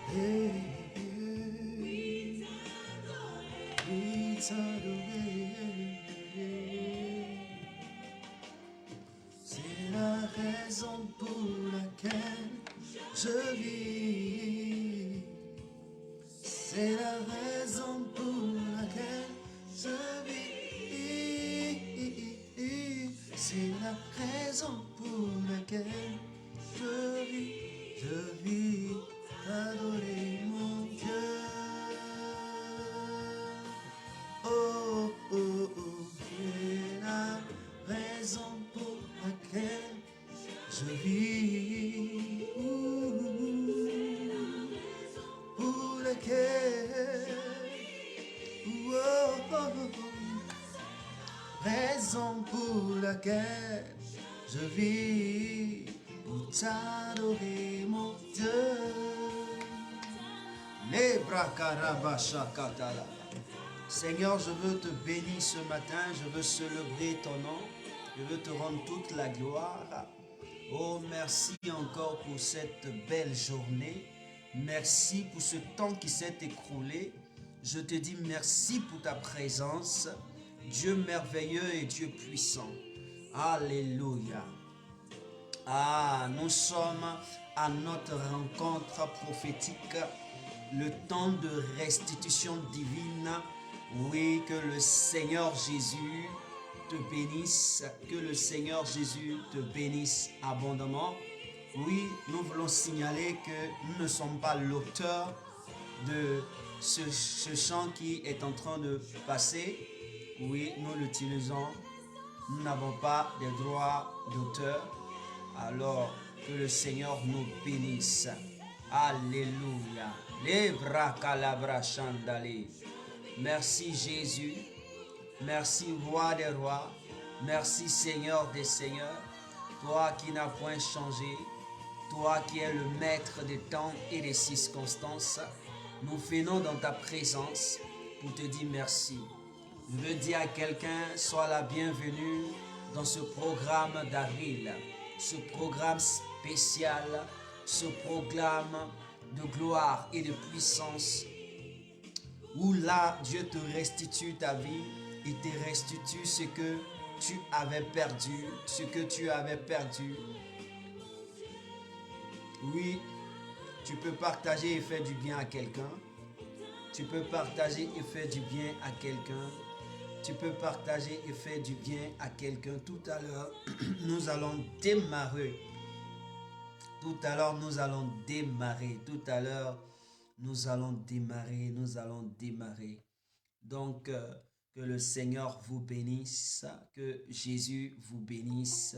C'est la raison pour laquelle je vis. C'est la raison pour laquelle je vis. C'est la raison pour laquelle je vis, adorer mon Dieu. Oh, oh, oh, c'est la raison pour laquelle je vis. Pour laquelle, oh, oh, oh, raison pour laquelle je vis, pour t'adorer mon Dieu. Seigneur, je veux te bénir ce matin, je veux célébrer ton nom, je veux te rendre toute la gloire. Oh, merci encore pour cette belle journée. Merci pour ce temps qui s'est écoulé. Je te dis merci pour ta présence. Dieu merveilleux et Dieu puissant. Alléluia. Ah, nous sommes à notre rencontre prophétique. Le temps de restitution divine. Oui, que le Seigneur Jésus te bénisse, que le Seigneur Jésus te bénisse abondamment. Oui, nous voulons signaler que nous ne sommes pas l'auteur de ce chant qui est en train de passer. Oui, nous l'utilisons. Nous n'avons pas de droits d'auteur. Alors, que le Seigneur nous bénisse. Alléluia. Merci Jésus. Merci Roi des rois. Merci Seigneur des seigneurs. Toi qui n'as point changé. Toi qui es le maître des temps et des circonstances. Nous venons dans ta présence pour te dire merci. Je veux dire à quelqu'un, sois la bienvenue dans ce programme d'avril. Ce programme spécial. Ce programme de gloire et de puissance. Où là, Dieu te restitue ta vie. Il te restitue ce que tu avais perdu. Ce que tu avais perdu. Oui, tu peux partager et faire du bien à quelqu'un. Tu peux partager et faire du bien à quelqu'un. Tu peux partager et faire du bien à quelqu'un. Tout à l'heure, nous allons démarrer. Tout à l'heure, nous allons démarrer. Tout à l'heure, nous allons démarrer. Nous allons démarrer. Donc, que le Seigneur vous bénisse. Que Jésus vous bénisse.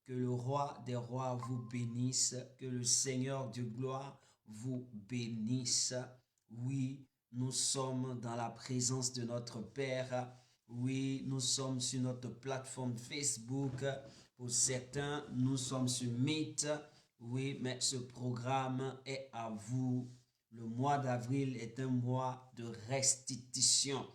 Que le roi des rois vous bénisse. Que le Seigneur de gloire vous bénisse. Oui, nous sommes dans la présence de notre Père. Oui, nous sommes sur notre plateforme Facebook. Pour certains, nous sommes sur Meet. Oui, mais ce programme est à vous. Le mois d'avril est un mois de restitution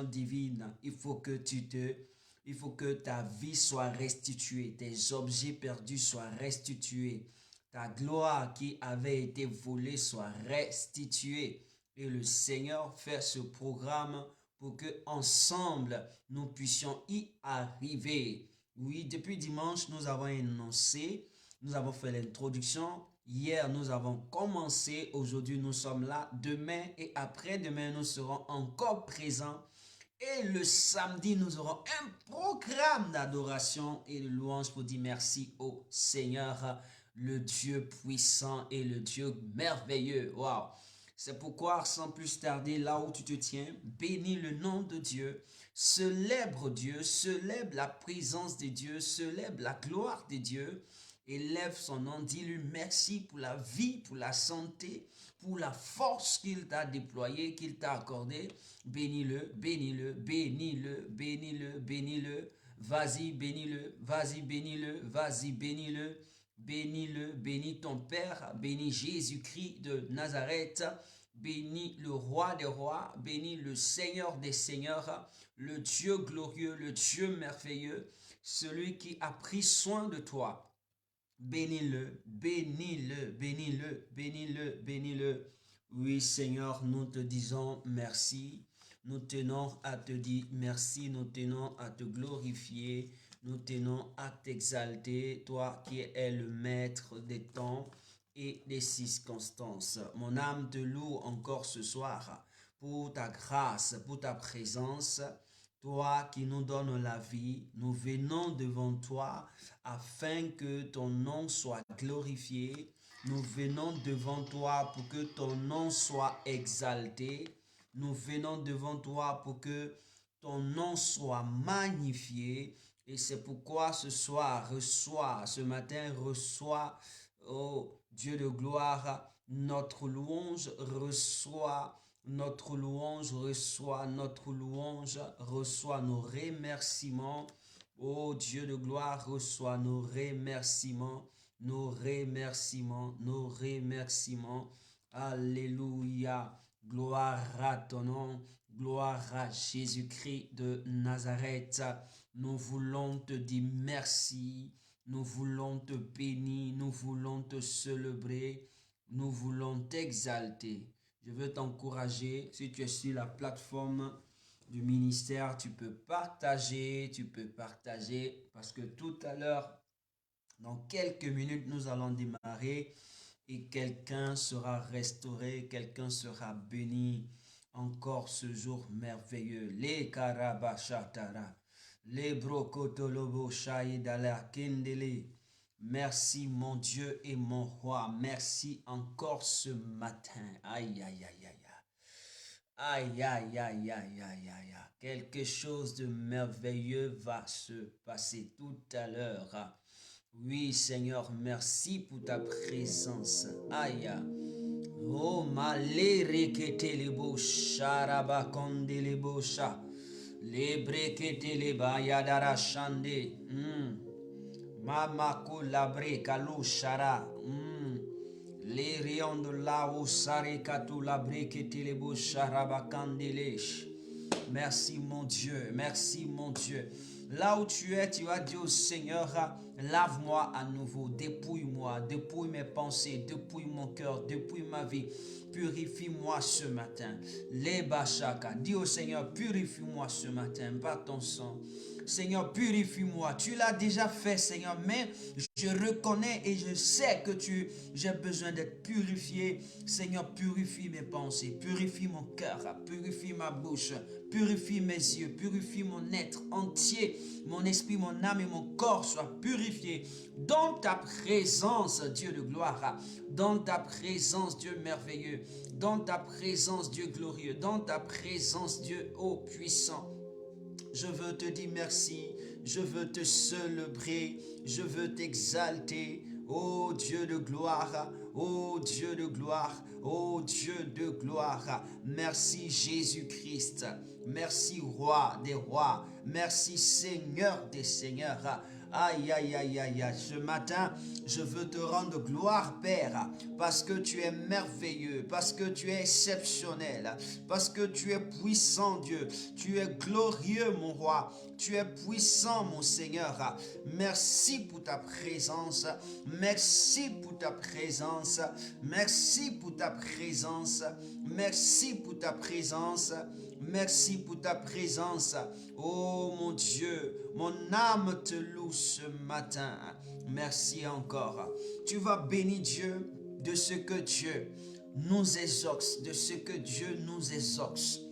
divine. Il faut que ta vie soit restituée, tes objets perdus soient restitués, ta gloire qui avait été volée soit restituée. Et le Seigneur fait ce programme pour que ensemble nous puissions y arriver. Oui, depuis dimanche, nous avons énoncé, nous avons fait l'introduction. Hier, nous avons commencé. Aujourd'hui, nous sommes là. Demain et après-demain, nous serons encore présents. Et le samedi, nous aurons un programme d'adoration et de louange pour dire merci au Seigneur, le Dieu puissant et le Dieu merveilleux. Wow! C'est pourquoi, sans plus tarder, là où tu te tiens, bénis le nom de Dieu, célèbre Dieu, célèbre la présence de Dieu, célèbre la gloire de Dieu. Élève son nom, dis-lui merci pour la vie, pour la santé, pour la force qu'il t'a déployée, qu'il t'a accordée. Bénis-le, bénis-le, bénis-le, bénis-le, bénis-le. Vas-y, bénis-le, vas-y, bénis-le, vas-y, bénis-le. Bénis-le, bénis ton Père, bénis Jésus-Christ de Nazareth, bénis le Roi des rois, bénis le Seigneur des seigneurs, le Dieu glorieux, le Dieu merveilleux, celui qui a pris soin de toi. Bénis-le, bénis-le, bénis-le, bénis-le, bénis-le. Oui, Seigneur, nous te disons merci. Nous tenons à te dire merci, nous tenons à te glorifier, nous tenons à t'exalter, toi qui es le maître des temps et des circonstances. Mon âme te loue encore ce soir pour ta grâce, pour ta présence. Toi qui nous donnes la vie, nous venons devant toi afin que ton nom soit glorifié. Nous venons devant toi pour que ton nom soit exalté. Nous venons devant toi pour que ton nom soit magnifié. Et c'est pourquoi ce soir, ce matin, reçois, oh Dieu de gloire, notre louange, reçoit notre louange, reçoit notre louange, reçoit nos remerciements. Oh Dieu de gloire, reçois nos remerciements, nos remerciements, nos remerciements. Alléluia. Gloire à ton nom, gloire à Jésus-Christ de Nazareth. Nous voulons te dire merci, nous voulons te bénir, nous voulons te célébrer, nous voulons t'exalter. Je veux t'encourager, si tu es sur la plateforme du ministère, tu peux partager, parce que tout à l'heure, dans quelques minutes, nous allons démarrer et quelqu'un sera restauré, quelqu'un sera béni encore ce jour merveilleux. Les karabashatara, les brokotolobo shaidala kendele. Merci mon Dieu et mon roi, merci encore ce matin. Aïe, aïe, aïe, aïe. Aïe, aïe, aïe, aïe, aïe, aïe. Quelque chose de merveilleux va se passer tout à l'heure. Oui, Seigneur, merci pour ta présence. Aïe. Oh, malere kete lebo sharaba konde lebo sha. Lebre kete leba yadara shande. Mama kulabre kalu shara. Les rayons de là où sarikatu labre kete lebo sharaba kandelesh. Merci mon Dieu, merci mon Dieu. Là où tu es, tu vas dire au Seigneur, lave-moi à nouveau, dépouille-moi, dépouille mes pensées, dépouille mon cœur, dépouille ma vie. Purifie-moi ce matin. Les bachaka, dis au Seigneur, purifie-moi ce matin par ton sang. Seigneur, purifie-moi. Tu l'as déjà fait, Seigneur, mais je reconnais et je sais que j'ai besoin d'être purifié. Seigneur, purifie mes pensées, purifie mon cœur, purifie ma bouche, purifie mes yeux, purifie mon être entier. Mon esprit, mon âme et mon corps soient purifiés dans ta présence, Dieu de gloire, dans ta présence, Dieu merveilleux, dans ta présence, Dieu glorieux, dans ta présence, Dieu ô puissant. Je veux te dire merci, je veux te célébrer, je veux t'exalter, ô Dieu de gloire, ô Dieu de gloire, ô Dieu de gloire. Merci Jésus-Christ, merci Roi des rois, merci Seigneur des seigneurs. Aïe, aïe, aïe, aïe, aïe. Ce matin, je veux te rendre gloire, Père, parce que tu es merveilleux, parce que tu es exceptionnel, parce que tu es puissant, Dieu. Tu es glorieux, mon roi. Tu es puissant, mon Seigneur. Merci pour ta présence. Merci pour ta présence. Merci pour ta présence. Merci pour ta présence. Merci pour ta présence. Oh mon Dieu, mon âme te loue ce matin. Merci encore. Tu vas bénir Dieu de ce que Dieu nous exauce, de ce que Dieu nous exauce.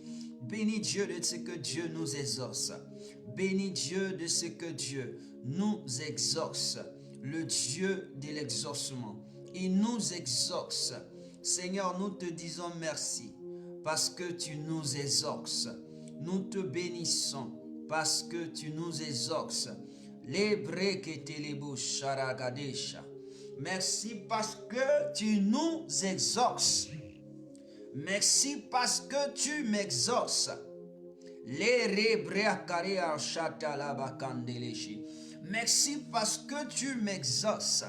Bénis Dieu de ce que Dieu nous exauce. Bénis Dieu de ce que Dieu nous exauce. Le Dieu de l'exaucement. Il nous exauce. Seigneur, nous te disons merci parce que tu nous exauces. Nous te bénissons parce que tu nous exauces. Merci parce que tu nous exauces. Merci parce que tu m'exauces. Merci parce que tu m'exauces.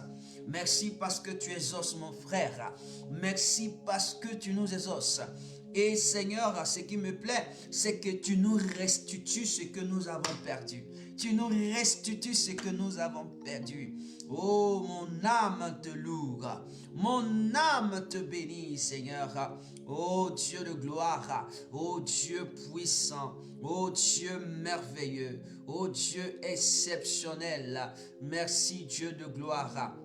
Merci parce que tu exauces mon frère. Merci parce que tu nous exauces. Et Seigneur, ce qui me plaît, c'est que tu nous restitues ce que nous avons perdu. Tu nous restitues ce que nous avons perdu. Oh, mon âme te loue. Mon âme te bénit, Seigneur. Oh, Dieu de gloire. Oh, Dieu puissant. Oh, Dieu merveilleux. Oh, Dieu exceptionnel. Merci, Dieu de gloire.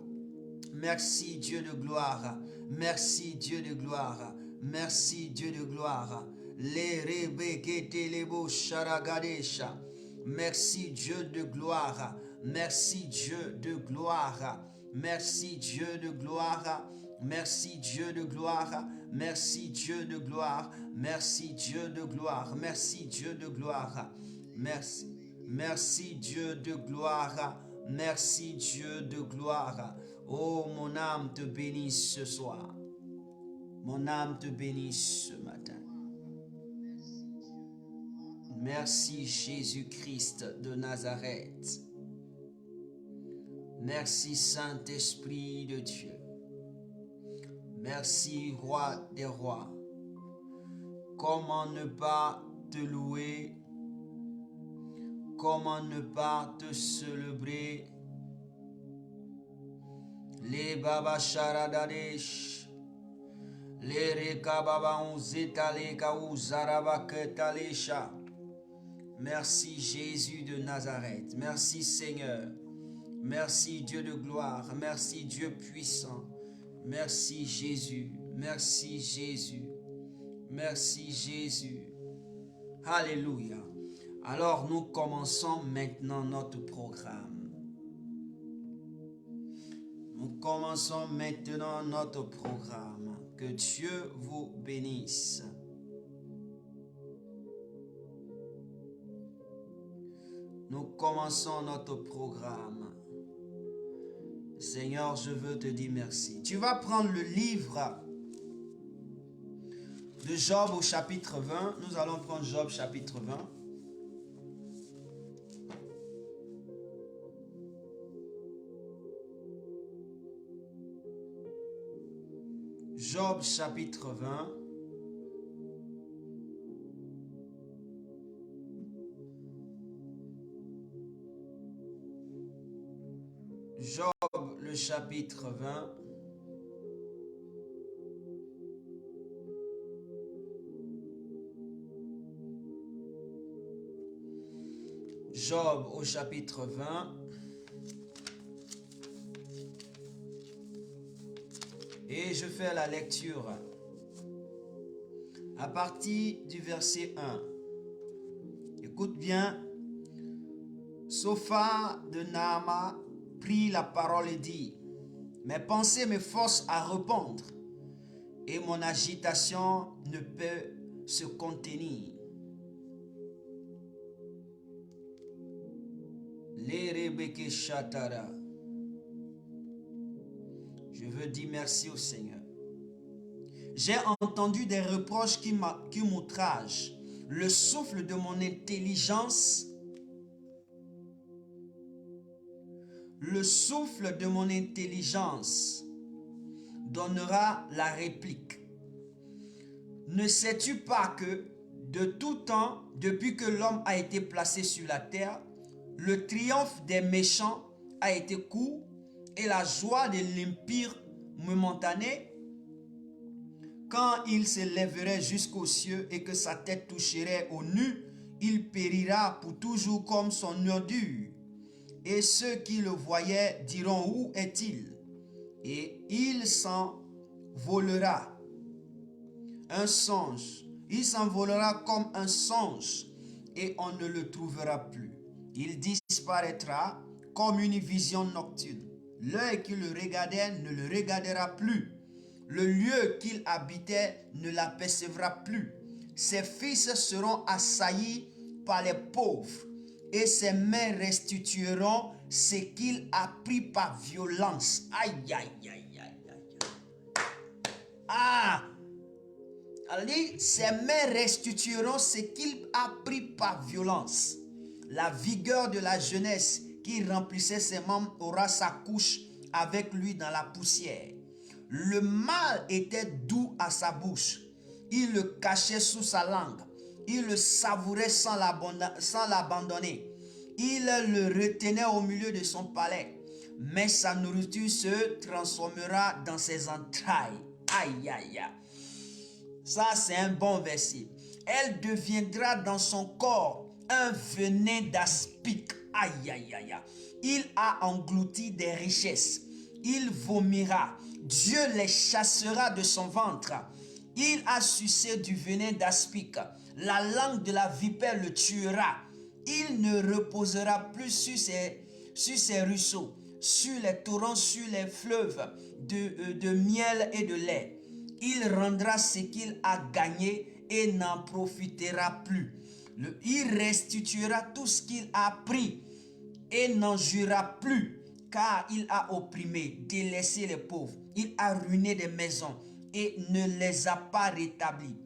Merci, Dieu de gloire. Merci, Dieu de gloire. Merci, Dieu de gloire. Merci, Dieu de gloire. Merci, Dieu de gloire. Merci, Dieu de gloire. Merci, Dieu de gloire. Merci, Dieu de gloire. Merci, Dieu de gloire. Merci, Dieu de gloire. Merci. Merci, Dieu de gloire. Merci, Dieu de gloire. Oh, mon âme te bénit ce soir. Mon âme te bénit ce matin. Merci Jésus-Christ de Nazareth. Merci Saint-Esprit de Dieu. Merci Roi des rois. Comment ne pas te louer? Comment ne pas te célébrer? Les Baba Sharadadesh. Les Rekababa Unzetale Kauzarabaketalisha. Merci Jésus de Nazareth. Merci Seigneur. Merci Dieu de gloire. Merci Dieu puissant. Merci Jésus. Merci Jésus. Merci Jésus. Alléluia. Alors nous commençons maintenant notre programme. Nous commençons maintenant notre programme. Que Dieu vous bénisse. Nous commençons notre programme. Seigneur, je veux te dire merci. Tu vas prendre le livre de Job au chapitre 20. Nous allons prendre Job chapitre 20. Job chapitre 20. Job le chapitre 20. Job au chapitre 20. Et je fais la lecture à partir du verset 1. Écoute bien. Sophar de Naama prit la parole et dit: mes pensées me forcent à répondre, et mon agitation ne peut se contenir. Les Shatara. Je veux dire merci au Seigneur. J'ai entendu des reproches qui m'outragent. Le souffle de mon intelligence, donnera la réplique. Ne sais-tu pas que de tout temps, depuis que l'homme a été placé sur la terre, le triomphe des méchants a été court et la joie de l'impie momentanée? Quand il se lèverait jusqu'aux cieux et que sa tête toucherait au nu, il périra pour toujours comme son ordure. Et ceux qui le voyaient diront: où est-il? Et il s'envolera. Un songe. Il s'envolera comme un songe et on ne le trouvera plus. Il disparaîtra comme une vision nocturne. L'œil qui le regardait ne le regardera plus. Le lieu qu'il habitait ne l'apercevra plus. Ses fils seront assaillis par les pauvres et ses mains restitueront ce qu'il a pris par violence. Aïe, aïe, aïe, aïe, aïe. Ah! Ali, ses mains restitueront ce qu'il a pris par violence. La vigueur de la jeunesse qui remplissait ses membres aura sa couche avec lui dans la poussière. Le mal était doux à sa bouche. Il le cachait sous sa langue. Il le savourait sans l'abandonner. Il le retenait au milieu de son palais, mais sa nourriture se transformera dans ses entrailles. Aïe, aïe, aïe. Ça, c'est un bon verset. Elle deviendra dans son corps un venin d'aspic. Aïe, aïe, aïe. Il a englouti des richesses. Il vomira. Dieu les chassera de son ventre. Il a sucé du venin d'aspic. La langue de la vipère le tuera. Il ne reposera plus sur ses ruisseaux, sur les torrents, sur les fleuves de miel et de lait. Il rendra ce qu'il a gagné et n'en profitera plus. Il restituera tout ce qu'il a pris et n'en jouira plus, car il a opprimé, délaissé les pauvres. Il a ruiné des maisons et ne les a pas rétablies.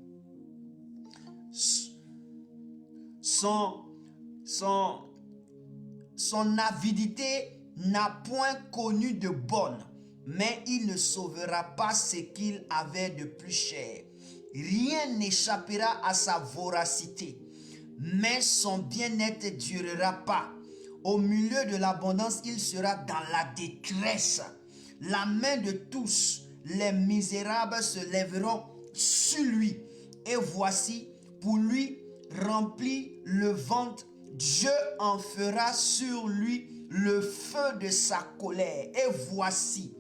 Son avidité n'a point connu de bonne, mais il ne sauvera pas ce qu'il avait de plus cher. Rien n'échappera à sa voracité, mais son bien-être ne durera pas. Au milieu de l'abondance, il sera dans la détresse. La main de tous les misérables se lèveront sur lui. Et voici, pour lui remplir le ventre, Dieu en fera sur lui le feu de sa colère. Et voici,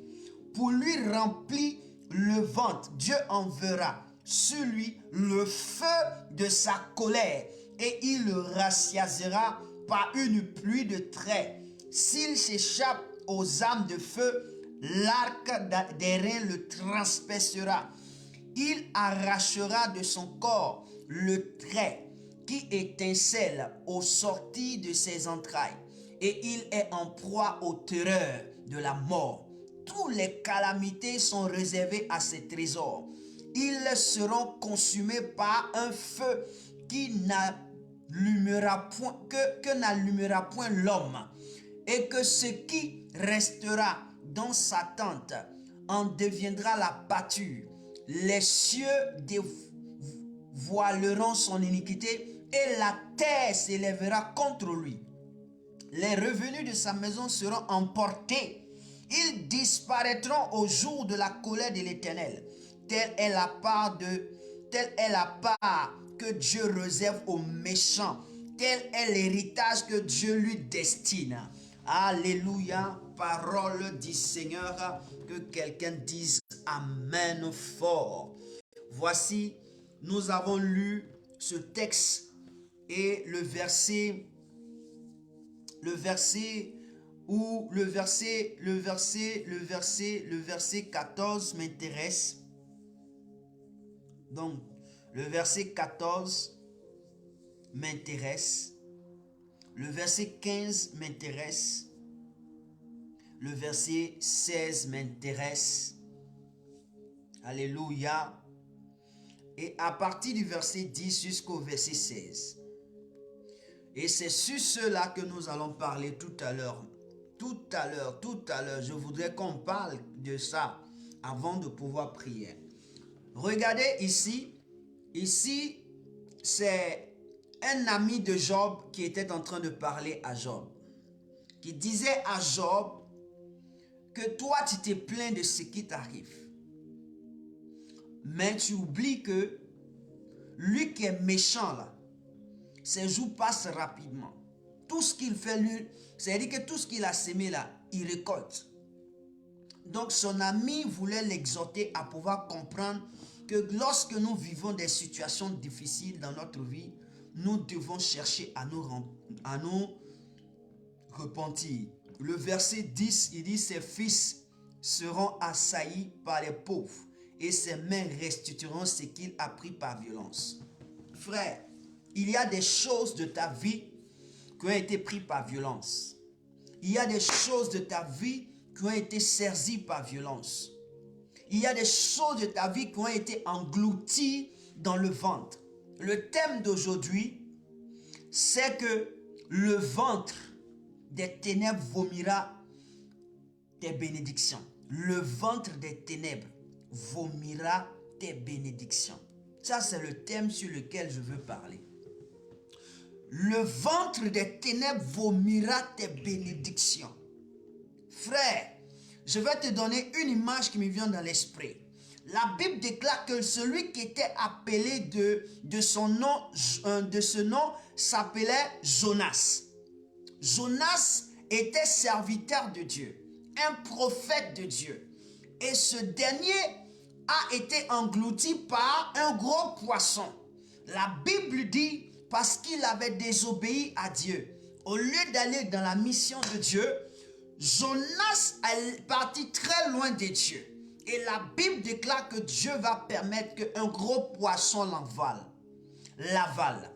pour lui remplir le ventre, Dieu enverra sur lui le feu de sa colère. Et il le rassiasera par une pluie de traits. S'il s'échappe aux âmes de feu, l'arc des reins le transpercera. Il arrachera de son corps le trait qui étincelle aux sorties de ses entrailles. Et il est en proie aux terreurs de la mort. Toutes les calamités sont réservées à ses trésors. Ils seront consumés par un feu qui n'allumera point l'homme, et que ce qui restera dans sa tente en deviendra la pâture. Les cieux dévoileront son iniquité et la terre s'élèvera contre lui. Les revenus de sa maison seront emportés. Ils disparaîtront au jour de la colère de l'Éternel. Telle est la part que Dieu réserve aux méchants. Tel est l'héritage que Dieu lui destine. Alléluia, parole du Seigneur. Que quelqu'un dise Amen fort. Voici, nous avons lu ce texte et le verset 14 m'intéresse. Donc, le verset 14 m'intéresse. Le verset 15 m'intéresse. Le verset 16 m'intéresse. Alléluia. Et à partir du verset 10 jusqu'au verset 16. Et c'est sur cela que nous allons parler tout à l'heure. Tout à l'heure. Je voudrais qu'on parle de ça avant de pouvoir prier. Regardez ici. Ici, c'est un ami de Job qui était en train de parler à Job. Qui disait à Job que toi, tu te plains de ce qui t'arrive. Mais tu oublies que lui qui est méchant là, ses jours passent rapidement. Tout ce qu'il fait lui, c'est-à-dire que tout ce qu'il a semé là, il récolte. Donc son ami voulait l'exhorter à pouvoir comprendre que lorsque nous vivons des situations difficiles dans notre vie, nous devons chercher à nous repentir. Le verset 10, il dit, ses fils seront assaillis par les pauvres et ses mains restitueront ce qu'il a pris par violence. Frère, il y a des choses de ta vie qui ont été prises par violence. Il y a des choses de ta vie qui ont été saisies par violence. Il y a des choses de ta vie qui ont été englouties dans le ventre. Le thème d'aujourd'hui, c'est que le ventre des ténèbres vomira tes bénédictions. Le ventre des ténèbres vomira tes bénédictions. Ça, c'est le thème sur lequel je veux parler. le ventre des ténèbres vomira tes bénédictions. Frère, je vais te donner une image qui me vient dans l'esprit. La Bible déclare que celui qui était appelé de ce nom s'appelait Jonas. Jonas était serviteur de Dieu, un prophète de Dieu. Et ce dernier a été englouti par un gros poisson. La Bible dit, parce qu'il avait désobéi à Dieu, au lieu d'aller dans la mission de Dieu, Jonas est parti très loin de Dieu. Et la Bible déclare que Dieu va permettre qu'un gros poisson l'avale.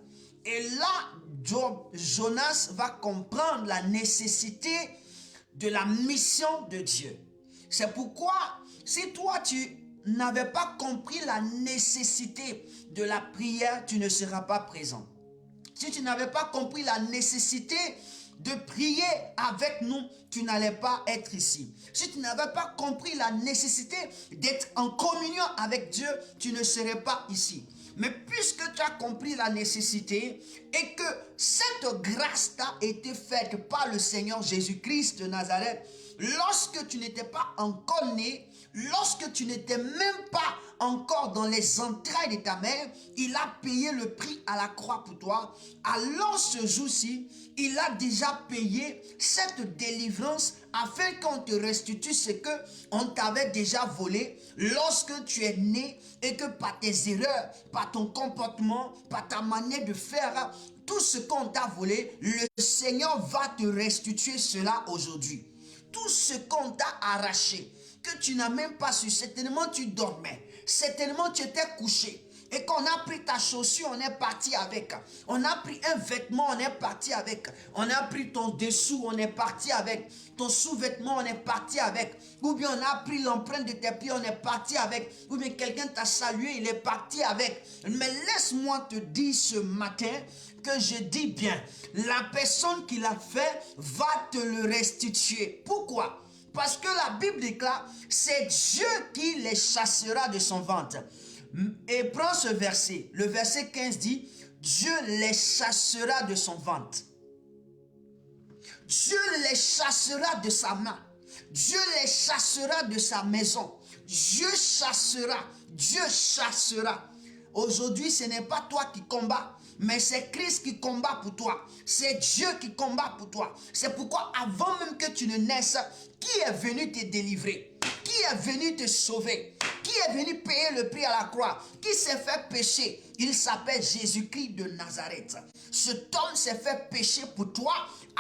Et là, Jonas va comprendre la nécessité de la mission de Dieu. C'est pourquoi, si toi tu n'avais pas compris la nécessité de la prière, tu ne seras pas présent. Si tu n'avais pas compris la nécessité de prier avec nous, tu n'allais pas être ici. Si tu n'avais pas compris la nécessité d'être en communion avec Dieu, tu ne serais pas ici. Mais puisque tu as compris la nécessité et que cette grâce t'a été faite par le Seigneur Jésus-Christ de Nazareth, lorsque tu n'étais pas encore né, lorsque tu n'étais même pas encore dans les entrailles de ta mère, il a payé le prix à la croix pour toi. Alors ce jour-ci, il a déjà payé cette délivrance afin qu'on te restitue ce qu'on t'avait déjà volé lorsque tu es né et que par tes erreurs, par ton comportement, par ta manière de faire, tout ce qu'on t'a volé, le Seigneur va te restituer cela aujourd'hui. Tout ce qu'on t'a arraché, que tu n'as même pas su, certainement tu dormais, certainement tu étais couché, et qu'on a pris ta chaussure, on est parti avec. On a pris un vêtement, on est parti avec. On a pris ton dessous, on est parti avec. Ton sous-vêtement, on est parti avec. Ou bien on a pris l'empreinte de tes pieds, on est parti avec. Ou bien quelqu'un t'a salué, il est parti avec. Mais laisse-moi te dire ce matin que je dis bien, la personne qui l'a fait va te le restituer. Pourquoi? Parce que la Bible déclare, c'est Dieu qui les chassera de son ventre. Et prends ce verset. Le verset 15 dit, Dieu les chassera de son ventre. Dieu les chassera de sa main. Dieu les chassera de sa maison. Dieu chassera. Dieu chassera. Aujourd'hui, ce n'est pas toi qui combats, mais c'est Christ qui combat pour toi. C'est Dieu qui combat pour toi. C'est pourquoi avant même que tu ne naisses, qui est venu te délivrer? Qui est venu te sauver? Qui est venu payer le prix à la croix? Qui s'est fait pécher? Il s'appelle Jésus-Christ de Nazareth. Cet homme s'est fait pécher pour toi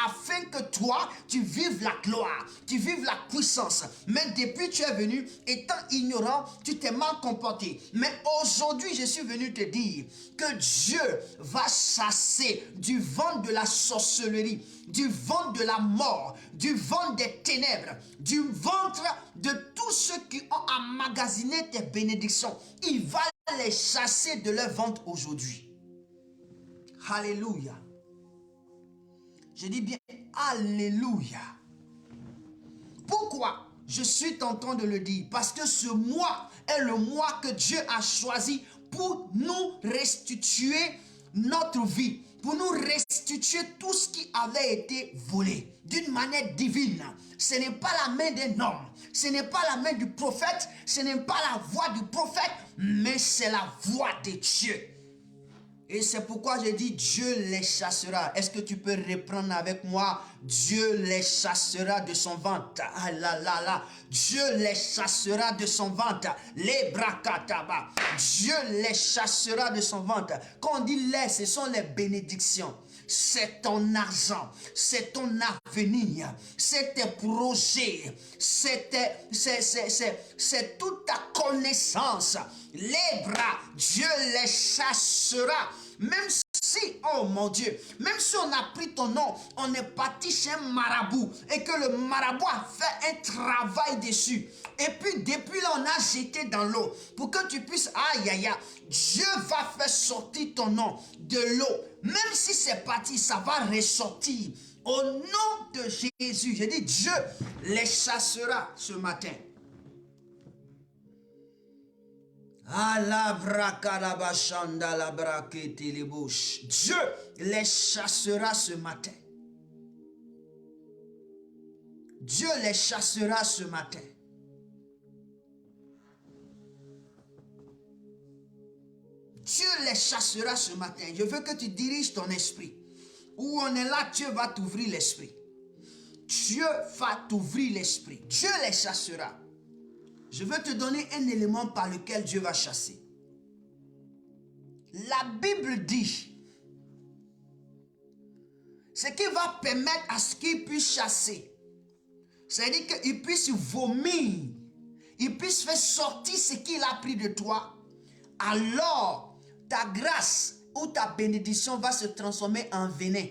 afin que toi, tu vives la gloire, tu vives la puissance. Mais depuis tu es venu, étant ignorant, tu t'es mal comporté. Mais aujourd'hui, je suis venu te dire que Dieu va chasser du vent de la sorcellerie, du vent de la mort, du vent des ténèbres, du ventre de tous ceux qui ont emmagasiné tes bénédictions. Il va les chasser de leur ventre aujourd'hui. Alléluia. Je dis bien Alléluia. Pourquoi je suis tentant de le dire? Parce que ce mois est le mois que Dieu a choisi pour nous restituer notre vie, pour nous restituer tout ce qui avait été volé d'une manière divine. Ce n'est pas la main d'un homme, ce n'est pas la main du prophète, ce n'est pas la voix du prophète, mais c'est la voix de Dieu. Et c'est pourquoi je dis Dieu les chassera. Est-ce que tu peux reprendre avec moi? Dieu les chassera de son ventre. Ah là là là. Dieu les chassera de son ventre. Les brakataba. Dieu les chassera de son ventre. Quand on dit les, ce sont les bénédictions. C'est ton argent, c'est ton avenir, c'est tes projets, c'est toute ta connaissance. Les bras, Dieu les chassera. Même si, oh mon Dieu, même si on a pris ton nom, on est parti chez un marabout et que le marabout a fait un travail dessus. Et puis depuis là, on a jeté dans l'eau pour que tu puisses, aïe aïe aïe, Dieu va faire sortir ton nom de l'eau. Même si c'est parti, ça va ressortir. Au nom de Jésus, je dis Dieu les chassera ce matin. Dieu les chassera ce matin. Dieu les chassera ce matin. Dieu les chassera ce matin. Je veux que tu diriges ton esprit. Où on est là, Dieu va t'ouvrir l'esprit. Dieu va t'ouvrir l'esprit. Dieu les chassera. Je veux te donner un élément par lequel Dieu va chasser. La Bible dit, ce qui va permettre à ce qu'il puisse chasser, c'est-à-dire qu'il puisse vomir, il puisse faire sortir ce qu'il a pris de toi, alors ta grâce ou ta bénédiction va se transformer en venin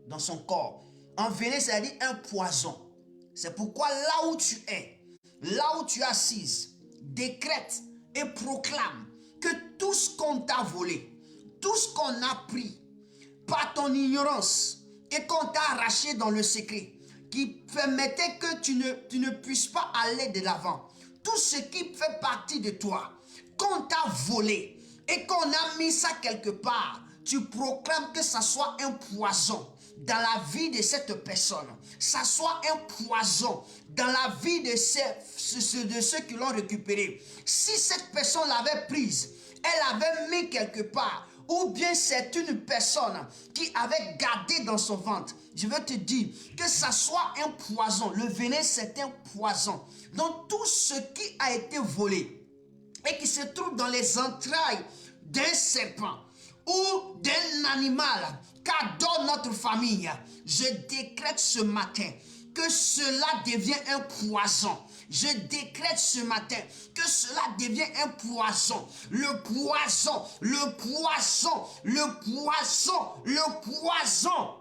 dans son corps. En venin, c'est-à-dire un poison. C'est pourquoi là où tu es, là où tu es assise, décrète et proclame que tout ce qu'on t'a volé, tout ce qu'on a pris par ton ignorance et qu'on t'a arraché dans le secret, qui permettait que tu ne puisses pas aller de l'avant, tout ce qui fait partie de toi, qu'on t'a volé et qu'on a mis ça quelque part, tu proclames que ça soit un poison dans la vie de cette personne, ça soit un poison dans la vie de ceux qui l'ont récupéré. Si cette personne l'avait prise, elle l'avait mis quelque part, ou bien c'est une personne qui avait gardé dans son ventre, je veux te dire que ça soit un poison. Le venin, c'est un poison. Donc tout ce qui a été volé et qui se trouve dans les entrailles d'un serpent ou d'un animal qu'adore notre famille, je décrète ce matin que cela devient un poison. Je décrète ce matin que cela devient un poison. Le poison, le poison, le poison, le poison.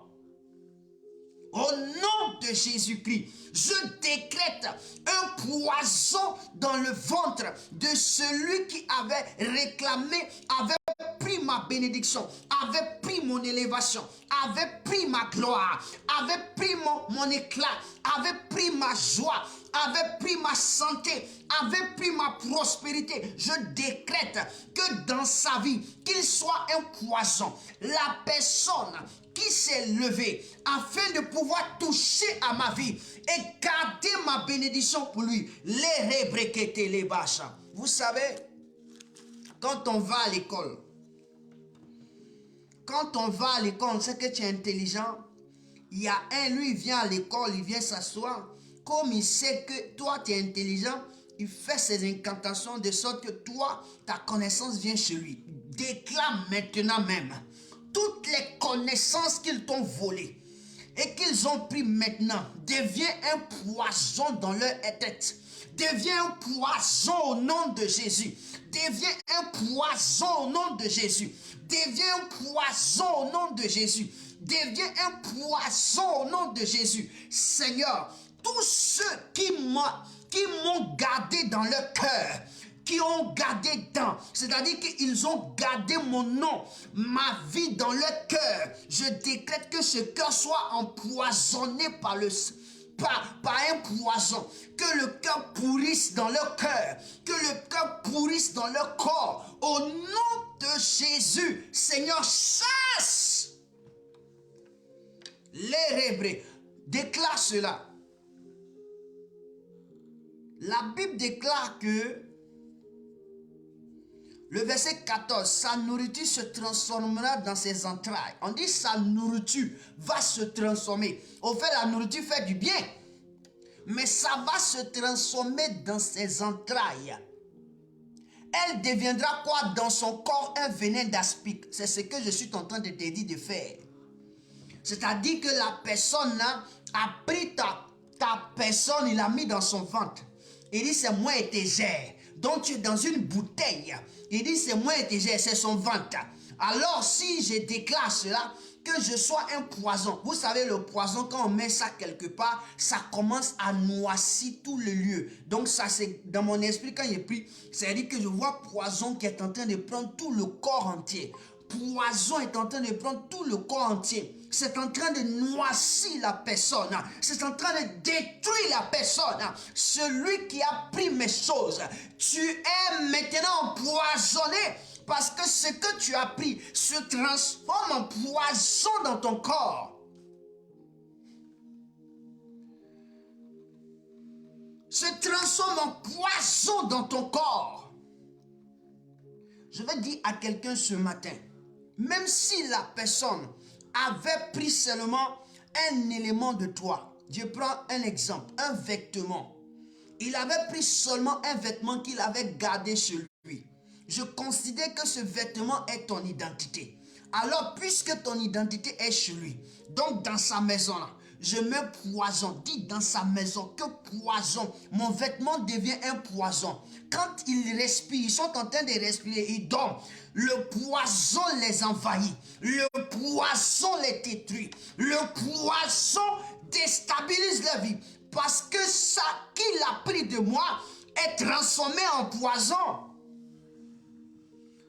Au nom de Jésus-Christ, je décrète un poison dans le ventre de celui qui avait réclamé, avait pris ma bénédiction, avait pris mon élévation, avait pris ma gloire, avait pris mon éclat, avait pris ma joie, avait pris ma santé, avait pris ma prospérité. Je décrète que dans sa vie, qu'il soit un poison. La personne qui s'est levée afin de pouvoir toucher à ma vie et garder ma bénédiction pour lui. Les rebrequetés, les bâches. Vous savez, quand on va à l'école, on sait que tu es intelligent. Il y a un, lui, il vient à l'école, il vient s'asseoir. Comme il sait que toi, tu es intelligent, il fait ses incantations de sorte que toi, ta connaissance vient chez lui. Déclame maintenant même toutes les connaissances qu'ils t'ont volées et qu'ils ont pris maintenant, devient un poison dans leur tête. Devient un poison au nom de Jésus. Devient un poison au nom de Jésus. Devient un poison au nom de Jésus. Devient un poison au nom de Jésus. Seigneur, tous ceux qui m'ont gardé dans leur cœur, qui ont gardé dans, c'est-à-dire qu'ils ont gardé mon nom, ma vie dans leur cœur, je décrète que ce cœur soit empoisonné par un poison, que le cœur pourrisse dans leur cœur, que le cœur pourrisse dans leur corps, au nom de Jésus. Seigneur, chasse les rébrés. Déclare cela. La Bible déclare que le verset 14, sa nourriture se transformera dans ses entrailles. On dit sa nourriture va se transformer. Au fait, la nourriture fait du bien. Mais ça va se transformer dans ses entrailles. Elle deviendra quoi dans son corps? Un venin d'aspic. C'est ce que je suis en train de te dire de faire. C'est-à-dire que la personne a pris ta personne, il l'a mis dans son ventre. Il dit c'est moi et tes gères. Donc tu es dans une bouteille. Il dit c'est moi et tes gères, c'est son ventre. Alors si je déclare cela, que je sois un poison. Vous savez le poison, quand on met ça quelque part, ça commence à noircir tout le lieu. Donc ça c'est dans mon esprit quand j'ai pris, c'est-à-dire que je vois poison qui est en train de prendre tout le corps entier. Poison est en train de prendre tout le corps entier. C'est en train de noircir la personne. C'est en train de détruire la personne. Celui qui a pris mes choses, tu es maintenant en empoisonné parce que ce que tu as pris se transforme en poison dans ton corps. Se transforme en poison dans ton corps. Je vais dire à quelqu'un ce matin, même si la personne avait pris seulement un élément de toi, je prends un exemple, un vêtement. Il avait pris seulement un vêtement qu'il avait gardé sur lui. Je considère que ce vêtement est ton identité. Alors, puisque ton identité est chez lui, donc dans sa maison là, je mets poison. Dis dans sa maison que poison. Mon vêtement devient un poison. Quand ils respirent, ils sont en train de respirer, ils dorment. Le poison les envahit. Le poison les détruit. Le poison déstabilise la vie. Parce que ça qu'il a pris de moi est transformé en poison.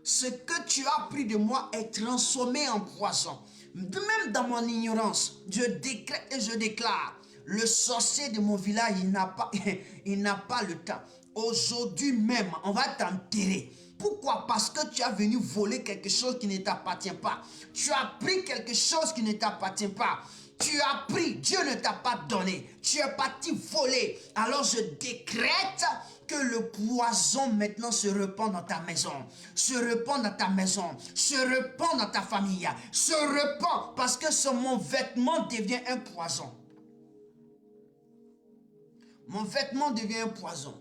Ce que tu as pris de moi est transformé en poison. Même dans mon ignorance, je décrète et je déclare, le sorcier de mon village, il n'a pas le temps. Aujourd'hui même, on va t'enterrer. Pourquoi? Parce que tu as venu voler quelque chose qui ne t'appartient pas. Tu as pris quelque chose qui ne t'appartient pas. Tu as pris, Dieu ne t'a pas donné. Tu es parti voler. Alors je décrète que le poison maintenant se répand dans ta maison, se répand dans ta maison, se répand dans ta famille, se répand parce que mon vêtement devient un poison. Mon vêtement devient un poison.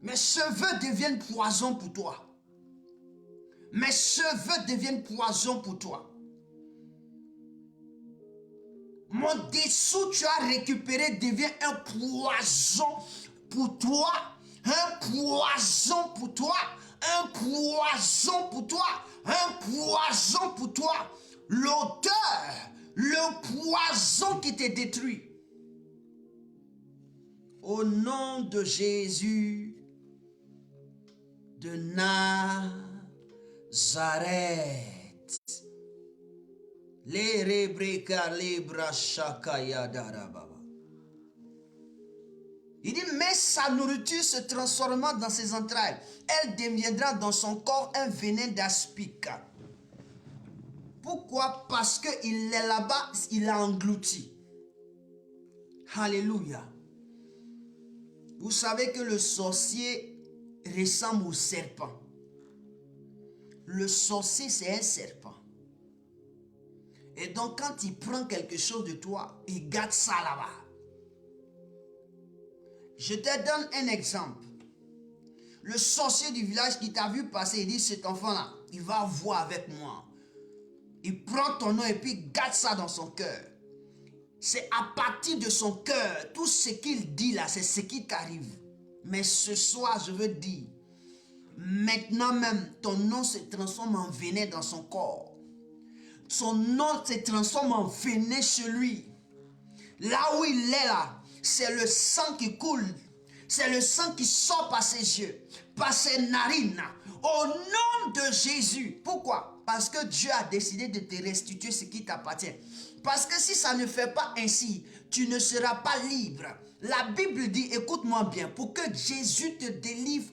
Mes cheveux deviennent poison pour toi. Mes cheveux deviennent poison pour toi. Mon dessous, tu as récupéré, devient un poison pour toi. Un poison pour toi. Un poison pour toi. Un poison pour toi. L'odeur, le poison qui te détruit. Au nom de Jésus de Nazareth. Il dit, mais sa nourriture se transformera dans ses entrailles. Elle deviendra dans son corps un venin d'aspic. Pourquoi? Parce qu'il est là-bas, il a englouti. Alléluia. Vous savez que le sorcier ressemble au serpent. Le sorcier, c'est un serpent. Et donc, quand il prend quelque chose de toi, il garde ça là-bas. Je te donne un exemple. Le sorcier du village qui t'a vu passer, il dit, cet enfant-là, il va voir avec moi. Il prend ton nom et puis il garde ça dans son cœur. C'est à partir de son cœur, tout ce qu'il dit là, c'est ce qui t'arrive. Mais ce soir, je veux dire, maintenant même, ton nom se transforme en venin dans son corps. Son nom se transforme en venin chez lui. Là où il est là, c'est le sang qui coule. C'est le sang qui sort par ses yeux, par ses narines. Au nom de Jésus. Pourquoi? Parce que Dieu a décidé de te restituer ce qui t'appartient. Parce que si ça ne fait pas ainsi, tu ne seras pas libre. La Bible dit, écoute-moi bien, pour que Jésus te délivre,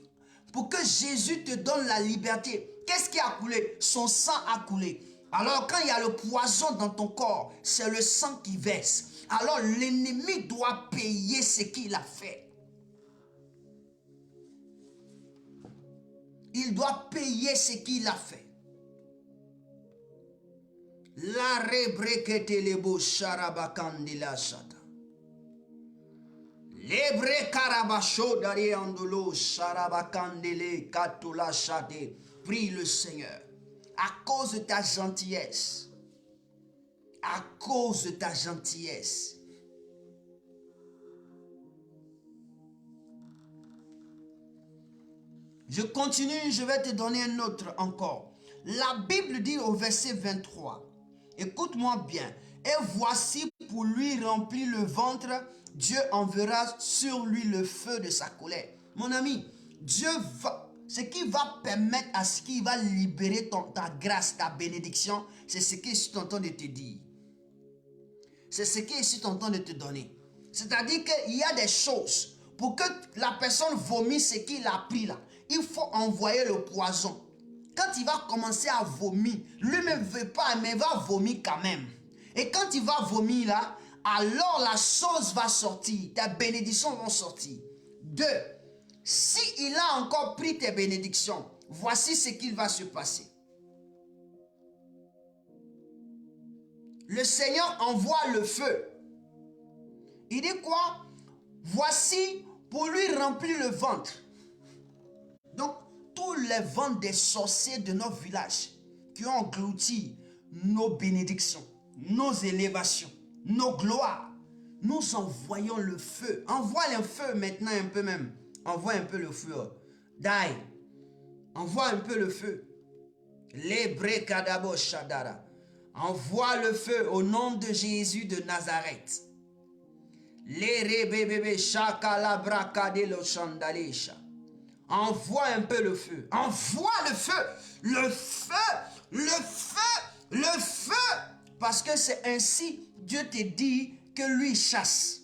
pour que Jésus te donne la liberté, qu'est-ce qui a coulé? Son sang a coulé. Alors quand il y a le poison dans ton corps, c'est le sang qui verse. Alors l'ennemi doit payer ce qu'il a fait. Il doit payer ce qu'il a fait. La rebrekete lebo sharabakandila shata. Lebre karabasho dari andolo sharabakandele katula shate. Prie le Seigneur. À cause de ta gentillesse. À cause de ta gentillesse. Je continue, je vais te donner un autre encore. La Bible dit au verset 23. Écoute-moi bien. Et voici pour lui remplir le ventre, Dieu enverra sur lui le feu de sa colère. Mon ami, Dieu va... Ce qui va permettre à ce qui va libérer ta grâce, ta bénédiction, c'est ce que je suis en train de te dire. C'est ce que je suis en train de te donner. C'est-à-dire qu'il y a des choses pour que la personne vomisse ce qu'il a pris là, il faut envoyer le poison. Quand il va commencer à vomir, lui-même ne veut pas, mais il va vomir quand même. Et quand il va vomir là, alors la chose va sortir, tes bénédictions vont sortir. 2. Si il a encore pris tes bénédictions, voici ce qu'il va se passer. Le Seigneur envoie le feu. Il dit quoi? Voici pour lui remplir le ventre. Donc, tous les ventres des sorciers de notre village qui ont englouti nos bénédictions, nos élévations, nos gloires, nous envoyons le feu. Envoie le feu maintenant un peu même. Envoie un peu le feu. Dai. Envoie un peu le feu. Lebre kadabo shadara. Envoie le feu au nom de Jésus de Nazareth. Lerebebebe shakalabra kadelo shandalesha. Envoie un peu le feu. Envoie le feu. Le feu. Le feu. Le feu. Parce que c'est ainsi Dieu te dit que lui chasse.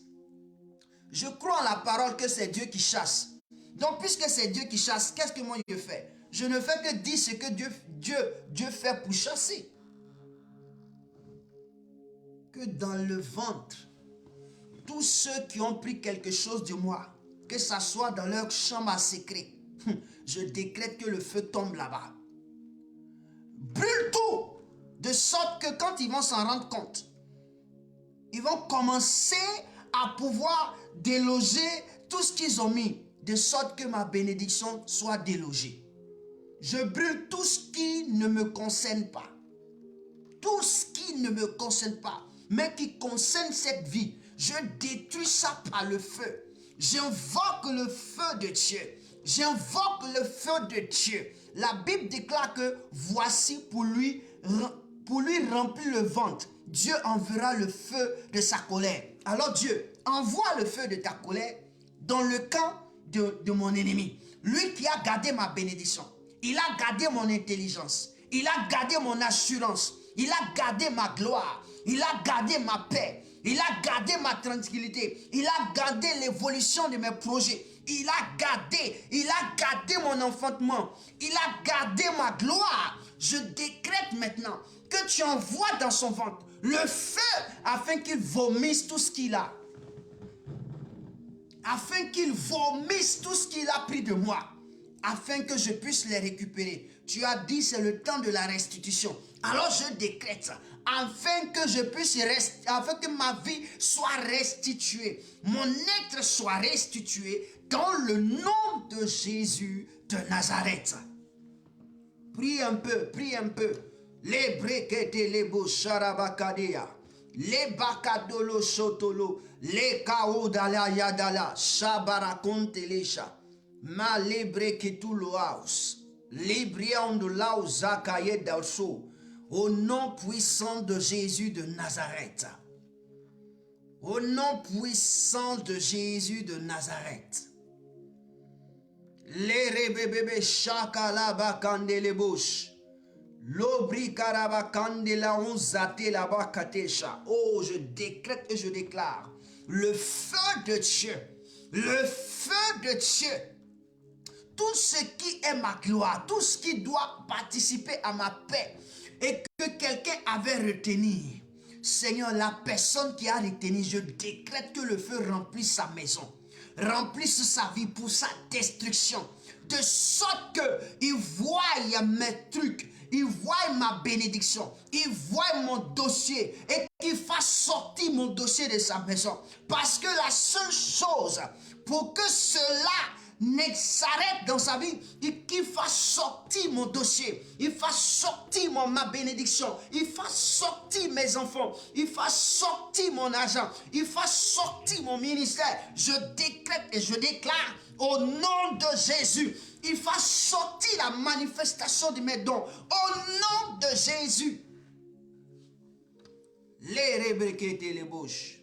Je crois en la parole que c'est Dieu qui chasse. Donc puisque c'est Dieu qui chasse, qu'est-ce que moi je fais? Je ne fais que dire ce que Dieu fait pour chasser. Que dans le ventre, tous ceux qui ont pris quelque chose de moi, que ça soit dans leur chambre à secret, je décrète que le feu tombe là-bas. Brûle tout, de sorte que quand ils vont s'en rendre compte, ils vont commencer à pouvoir déloger tout ce qu'ils ont mis, de sorte que ma bénédiction soit délogée. Je brûle tout ce qui ne me concerne pas. Tout ce qui ne me concerne pas, mais qui concerne cette vie, je détruis ça par le feu. J'invoque le feu de Dieu. J'invoque le feu de Dieu. La Bible déclare que voici pour lui remplir le ventre, Dieu enverra le feu de sa colère. Alors Dieu, envoie le feu de ta colère dans le camp de mon ennemi. Lui qui a gardé ma bénédiction. Il a gardé mon intelligence. Il a gardé mon assurance. Il a gardé ma gloire. Il a gardé ma paix. Il a gardé ma tranquillité. Il a gardé l'évolution de mes projets. Il a gardé mon enfantement. Il a gardé ma gloire. Je décrète maintenant que tu envoies dans son ventre le feu afin qu'il vomisse tout ce qu'il a. Afin qu'il vomisse tout ce qu'il a pris de moi. Afin que je puisse les récupérer. Tu as dit c'est le temps de la restitution. Alors je décrète ça. Afin que je puisse afin que ma vie soit restituée. Mon être soit restitué dans le nom de Jésus de Nazareth. Prie un peu, prie un peu. Les brekete les bosharabakadea. Les bakadolo sotolo. Les kaodala yadala. Shabarakonte lesha. Ma lebre que tout le house. Librion de lao zakaye dalso. Au nom puissant de Jésus de Nazareth. Au nom puissant de Jésus de Nazareth. Les rebebebe shakala bakande les bouches. L'obri karabakande la onzate la bakatesha. Oh, je décrète et je déclare. Le feu de Dieu. Le feu de Dieu. Tout ce qui est ma gloire, tout ce qui doit participer à ma paix et que quelqu'un avait retenu. Seigneur, la personne qui a retenu, je décrète que le feu remplisse sa maison, remplisse sa vie pour sa destruction. De sorte qu'il voie mes trucs, il voit ma bénédiction, il voit mon dossier et qu'il fasse sortir mon dossier de sa maison. Parce que la seule chose pour que cela s'arrête dans sa vie, qu'il fasse sortir mon dossier, il fasse sortir ma bénédiction, il fasse sortir mes enfants, il fasse sortir mon argent, il fasse sortir mon ministère. Je décrète et je déclare au nom de Jésus, il fasse sortir la manifestation de mes dons au nom de Jésus. Les rebekete les bouches.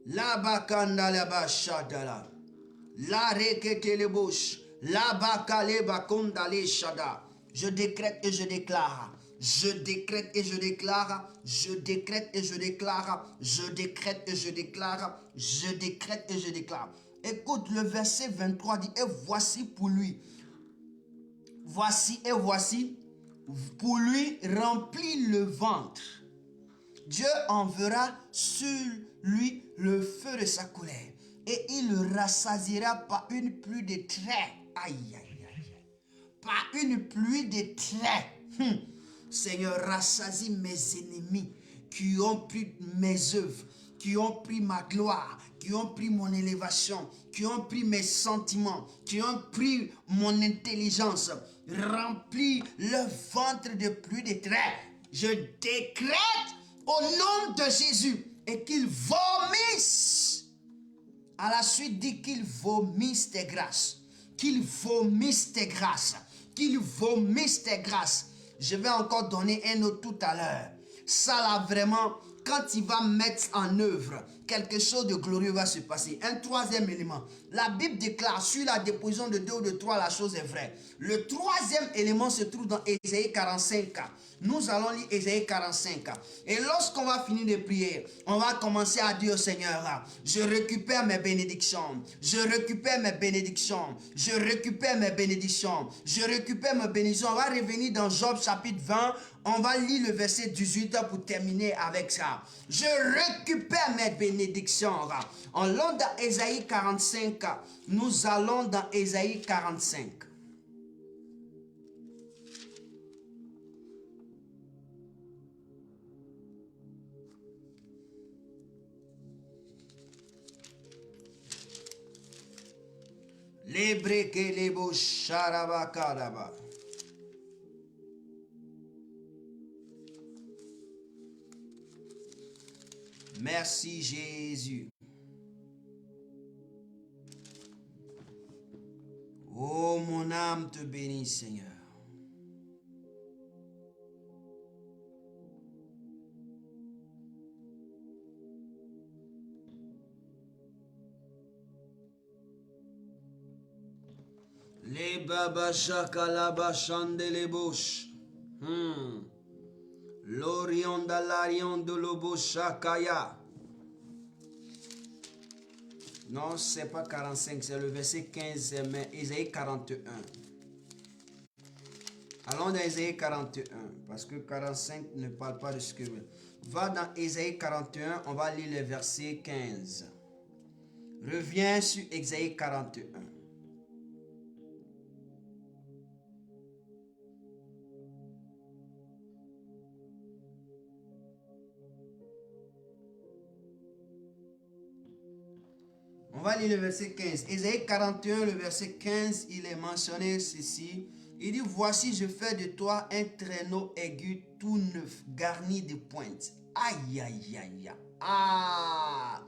La bakanda la bashadala. La rekete les bouches. La bakale bakonda les shada. Je décrète et je déclare Je décrète et je déclare, je décrète et je déclare, je décrète et je déclare, je décrète et je déclare. Écoute, le verset 23 dit, et voici pour lui, voici et voici, pour lui remplit le ventre. Dieu enverra sur lui le feu de sa colère et il le rassasiera par une pluie de traits. Aïe, aïe, aïe. Par une pluie de traits. Seigneur, rassasie mes ennemis qui ont pris mes œuvres, qui ont pris ma gloire, qui ont pris mon élévation, qui ont pris mes sentiments, qui ont pris mon intelligence. Remplis le ventre de pluie de traits. Je décrète au nom de Jésus et qu'ils vomissent. À la suite, dit qu'ils vomissent tes grâces. Qu'ils vomissent tes grâces. Qu'ils vomissent tes grâces. Je vais encore donner un autre tout à l'heure. Ça là vraiment, quand il va mettre en œuvre, quelque chose de glorieux va se passer. Un troisième élément. La Bible déclare sur la déposition de 2 ou de 3, la chose est vraie. Le troisième élément se trouve dans Ésaïe 45. Nous allons lire Ésaïe 45. Et lorsqu'on va finir de prier, on va commencer à dire au Seigneur, je récupère mes bénédictions, je récupère mes bénédictions, je récupère mes bénédictions, je récupère mes bénédictions. On va revenir dans Job chapitre 20, on va lire le verset 18 pour terminer avec ça. Je récupère mes bénédictions. En allant dans Ésaïe 45, nous allons dans Ésaïe 45. Lebrekelebo sharabakadaba. Merci Jésus. Oh, mon âme te bénit, Seigneur. Les baba shakalaba chandelebosh. L'orion d'alarion de lobo shakaya. Non, c'est pas 45, c'est le verset 15, mais Ésaïe 41. Allons dans Ésaïe 41, parce que 45 ne parle pas de ce que... Va dans Ésaïe 41, on va lire le verset 15. Reviens sur Ésaïe 41. On va lire le verset 15. Ésaïe 41, le verset 15, il est mentionné ceci. Il dit, voici, je fais de toi un traîneau aigu tout neuf, garni de pointes. Aïe, aïe, aïe, aïe. Ah!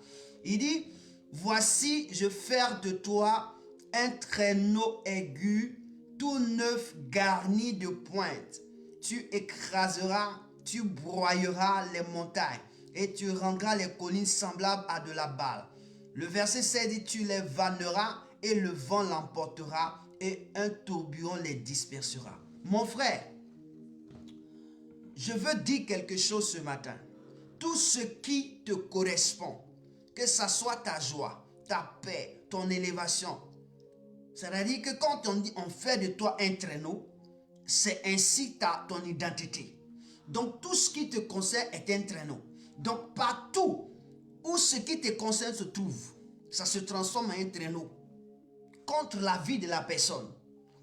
Il dit, voici, je fais de toi un traîneau aigu tout neuf, garni de pointes. Tu écraseras, tu broyeras les montagnes et tu rendras les collines semblables à de la balle. Le verset 16 dit, tu les vanneras et le vent l'emportera et un tourbillon les dispersera. Mon frère, je veux dire quelque chose ce matin. Tout ce qui te correspond, que ce soit ta joie, ta paix, ton élévation, c'est-à-dire que quand on dit on fait de toi un traîneau, c'est ainsi ton identité. Donc tout ce qui te concerne est un traîneau. Donc partout où ce qui te concerne se trouve, ça se transforme en un traîneau contre la vie de la personne.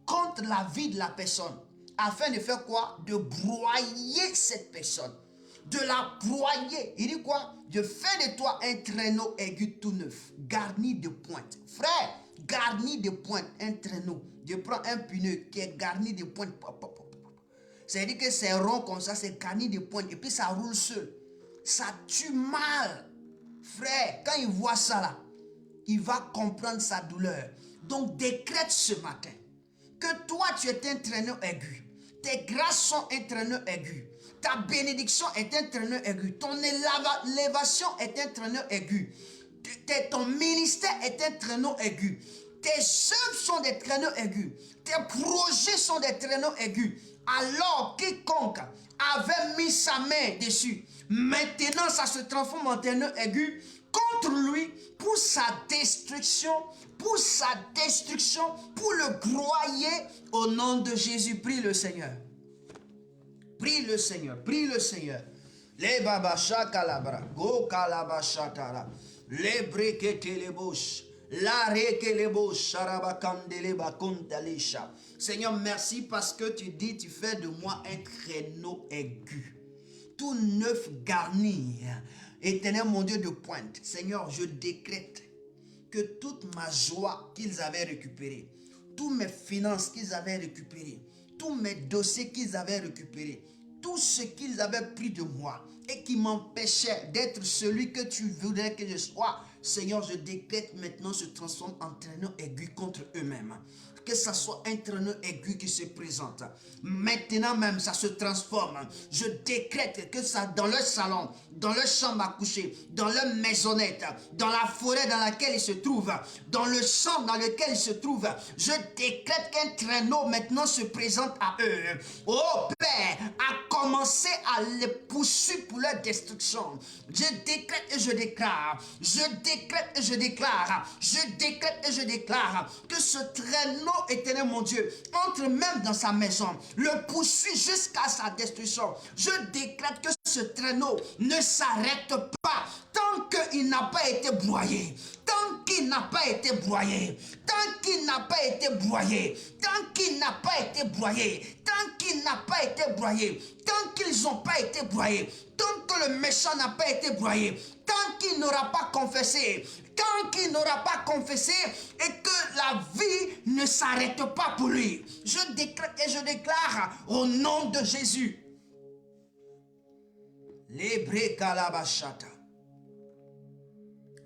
Contre la vie de la personne. Afin de faire quoi? De broyer cette personne. De la broyer. Il dit quoi? Je fais de toi un traîneau aigu tout neuf, garni de pointes. Frère, garni de pointes, un traîneau. Je prends un pneu qui est garni de pointes. C'est-à-dire que c'est rond comme ça, c'est garni de pointes. Et puis ça roule seul. Ça tue mal. Frère, quand il voit ça là, il va comprendre sa douleur. Donc décrète ce matin que toi tu es un traîneau aigu. Tes grâces sont un traîneau aigu. Ta bénédiction est un traîneau aigu. Ton élévation est un traîneau aigu. Ton ministère est un traîneau aigu. Tes œuvres sont des traîneaux aigus. Tes projets sont des traîneaux aigus. Alors quiconque avait mis sa main dessus. Maintenant, ça se transforme en traîneau aigu contre lui pour sa destruction, pour le broyer au nom de Jésus. Prie le Seigneur. Prie le Seigneur, prie le Seigneur. Les babasha kalabra, go kalabasha tara, les brekete les bouches, la reke les bouches, sharabakandele bakontalisha. Seigneur, merci parce que tu dis, tu fais de moi un traîneau aigu, tout neuf garni. Éternel mon Dieu de pointe, Seigneur, je décrète que toute ma joie qu'ils avaient récupérée, toutes mes finances qu'ils avaient récupérées, tous mes dossiers qu'ils avaient récupérés, tout ce qu'ils avaient pris de moi et qui m'empêchait d'être celui que tu voudrais que je sois, Seigneur, je décrète maintenant se transforme en traîneau aigu contre eux-mêmes. Que ça soit un traîneau aigu qui se présente. Maintenant même, ça se transforme. Je décrète que ça, dans leur salon, dans leur chambre à coucher, dans leur maisonnette, dans la forêt dans laquelle ils se trouvent, dans le champ dans lequel ils se trouvent, je décrète qu'un traîneau maintenant se présente à eux. Oh Père, à commencer à les poursuivre pour leur destruction. Je décrète et je déclare, je décrète et je déclare, je décrète et je déclare que ce traîneau, éternel mon Dieu, entre même dans sa maison, le poursuit jusqu'à sa destruction. Je décrète que ce traîneau ne s'arrête pas tant qu'il n'a pas été broyé. Tant qu'il n'a pas été broyé, tant qu'il n'a pas été broyé, tant qu'il n'a pas été broyé, tant qu'il n'a pas été broyé, tant qu'ils n'ont pas été broyés, tant que le méchant n'a pas été broyé, tant qu'il n'aura pas confessé, tant qu'il n'aura pas confessé et que la vie ne s'arrête pas pour lui. Je décrète et je déclare au nom de Jésus. Lebre kalabashata.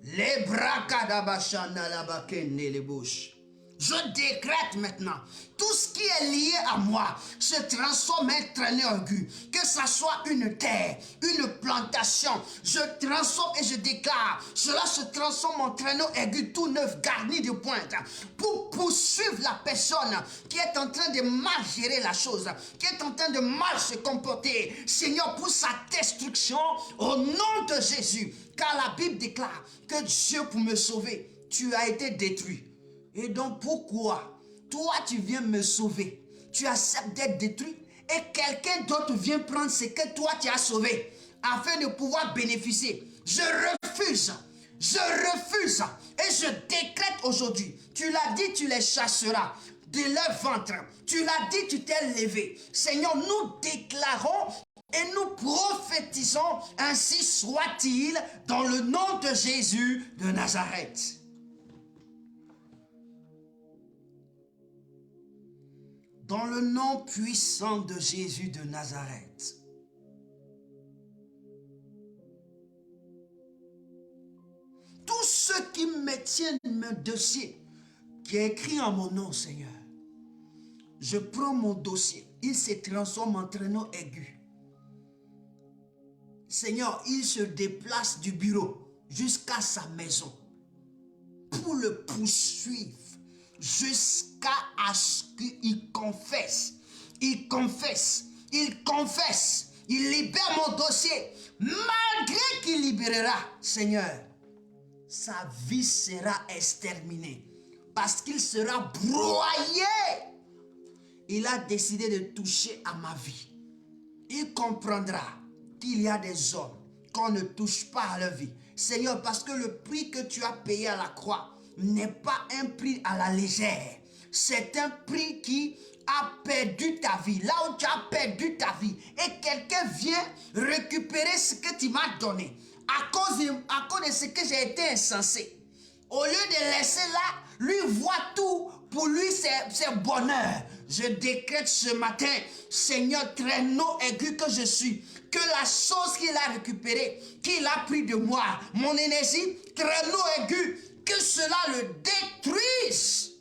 Les brakadabashana la bakene les bouches. Je décrète maintenant, tout ce qui est lié à moi se transforme en traîneau aigu. Que ça soit une terre, une plantation, je transforme et je déclare, cela se transforme en traîneau aigu tout neuf, garni de pointe, pour poursuivre la personne qui est en train de mal gérer la chose, qui est en train de mal se comporter. Seigneur, pour sa destruction, au nom de Jésus, car la Bible déclare que Dieu, pour me sauver, tu as été détruit. Et donc pourquoi toi tu viens me sauver, tu acceptes d'être détruit et quelqu'un d'autre vient prendre ce que toi tu as sauvé afin de pouvoir bénéficier? Je refuse et je décrète aujourd'hui, tu l'as dit, tu les chasseras de leur ventre, tu l'as dit, tu t'es levé. Seigneur, nous déclarons et nous prophétisons, ainsi soit-il, dans le nom de Jésus de Nazareth. Dans le nom puissant de Jésus de Nazareth. Tous ceux qui me tiennent mon dossier, qui est écrit en mon nom, Seigneur, je prends mon dossier, il se transforme en traîneau aigu. Seigneur, il se déplace du bureau jusqu'à sa maison pour le poursuivre. Jusqu'à ce qu'il confesse, il libère mon dossier. Malgré qu'il libérera, Seigneur, sa vie sera exterminée parce qu'il sera broyé. Il a décidé de toucher à ma vie. Il comprendra qu'il y a des hommes qu'on ne touche pas à leur vie. Seigneur, parce que le prix que tu as payé à la croix n'est pas un prix à la légère. C'est un prix qui a perdu ta vie. Là où tu as perdu ta vie. Et quelqu'un vient récupérer ce que tu m'as donné. À cause de ce que j'ai été insensé. Au lieu de laisser là, lui voit tout. Pour lui, c'est bonheur. Je décrète ce matin, Seigneur, traîneau aigu que je suis, que la chose qu'il a récupérée, qu'il a pris de moi, mon énergie, traîneau aigu, que cela le détruise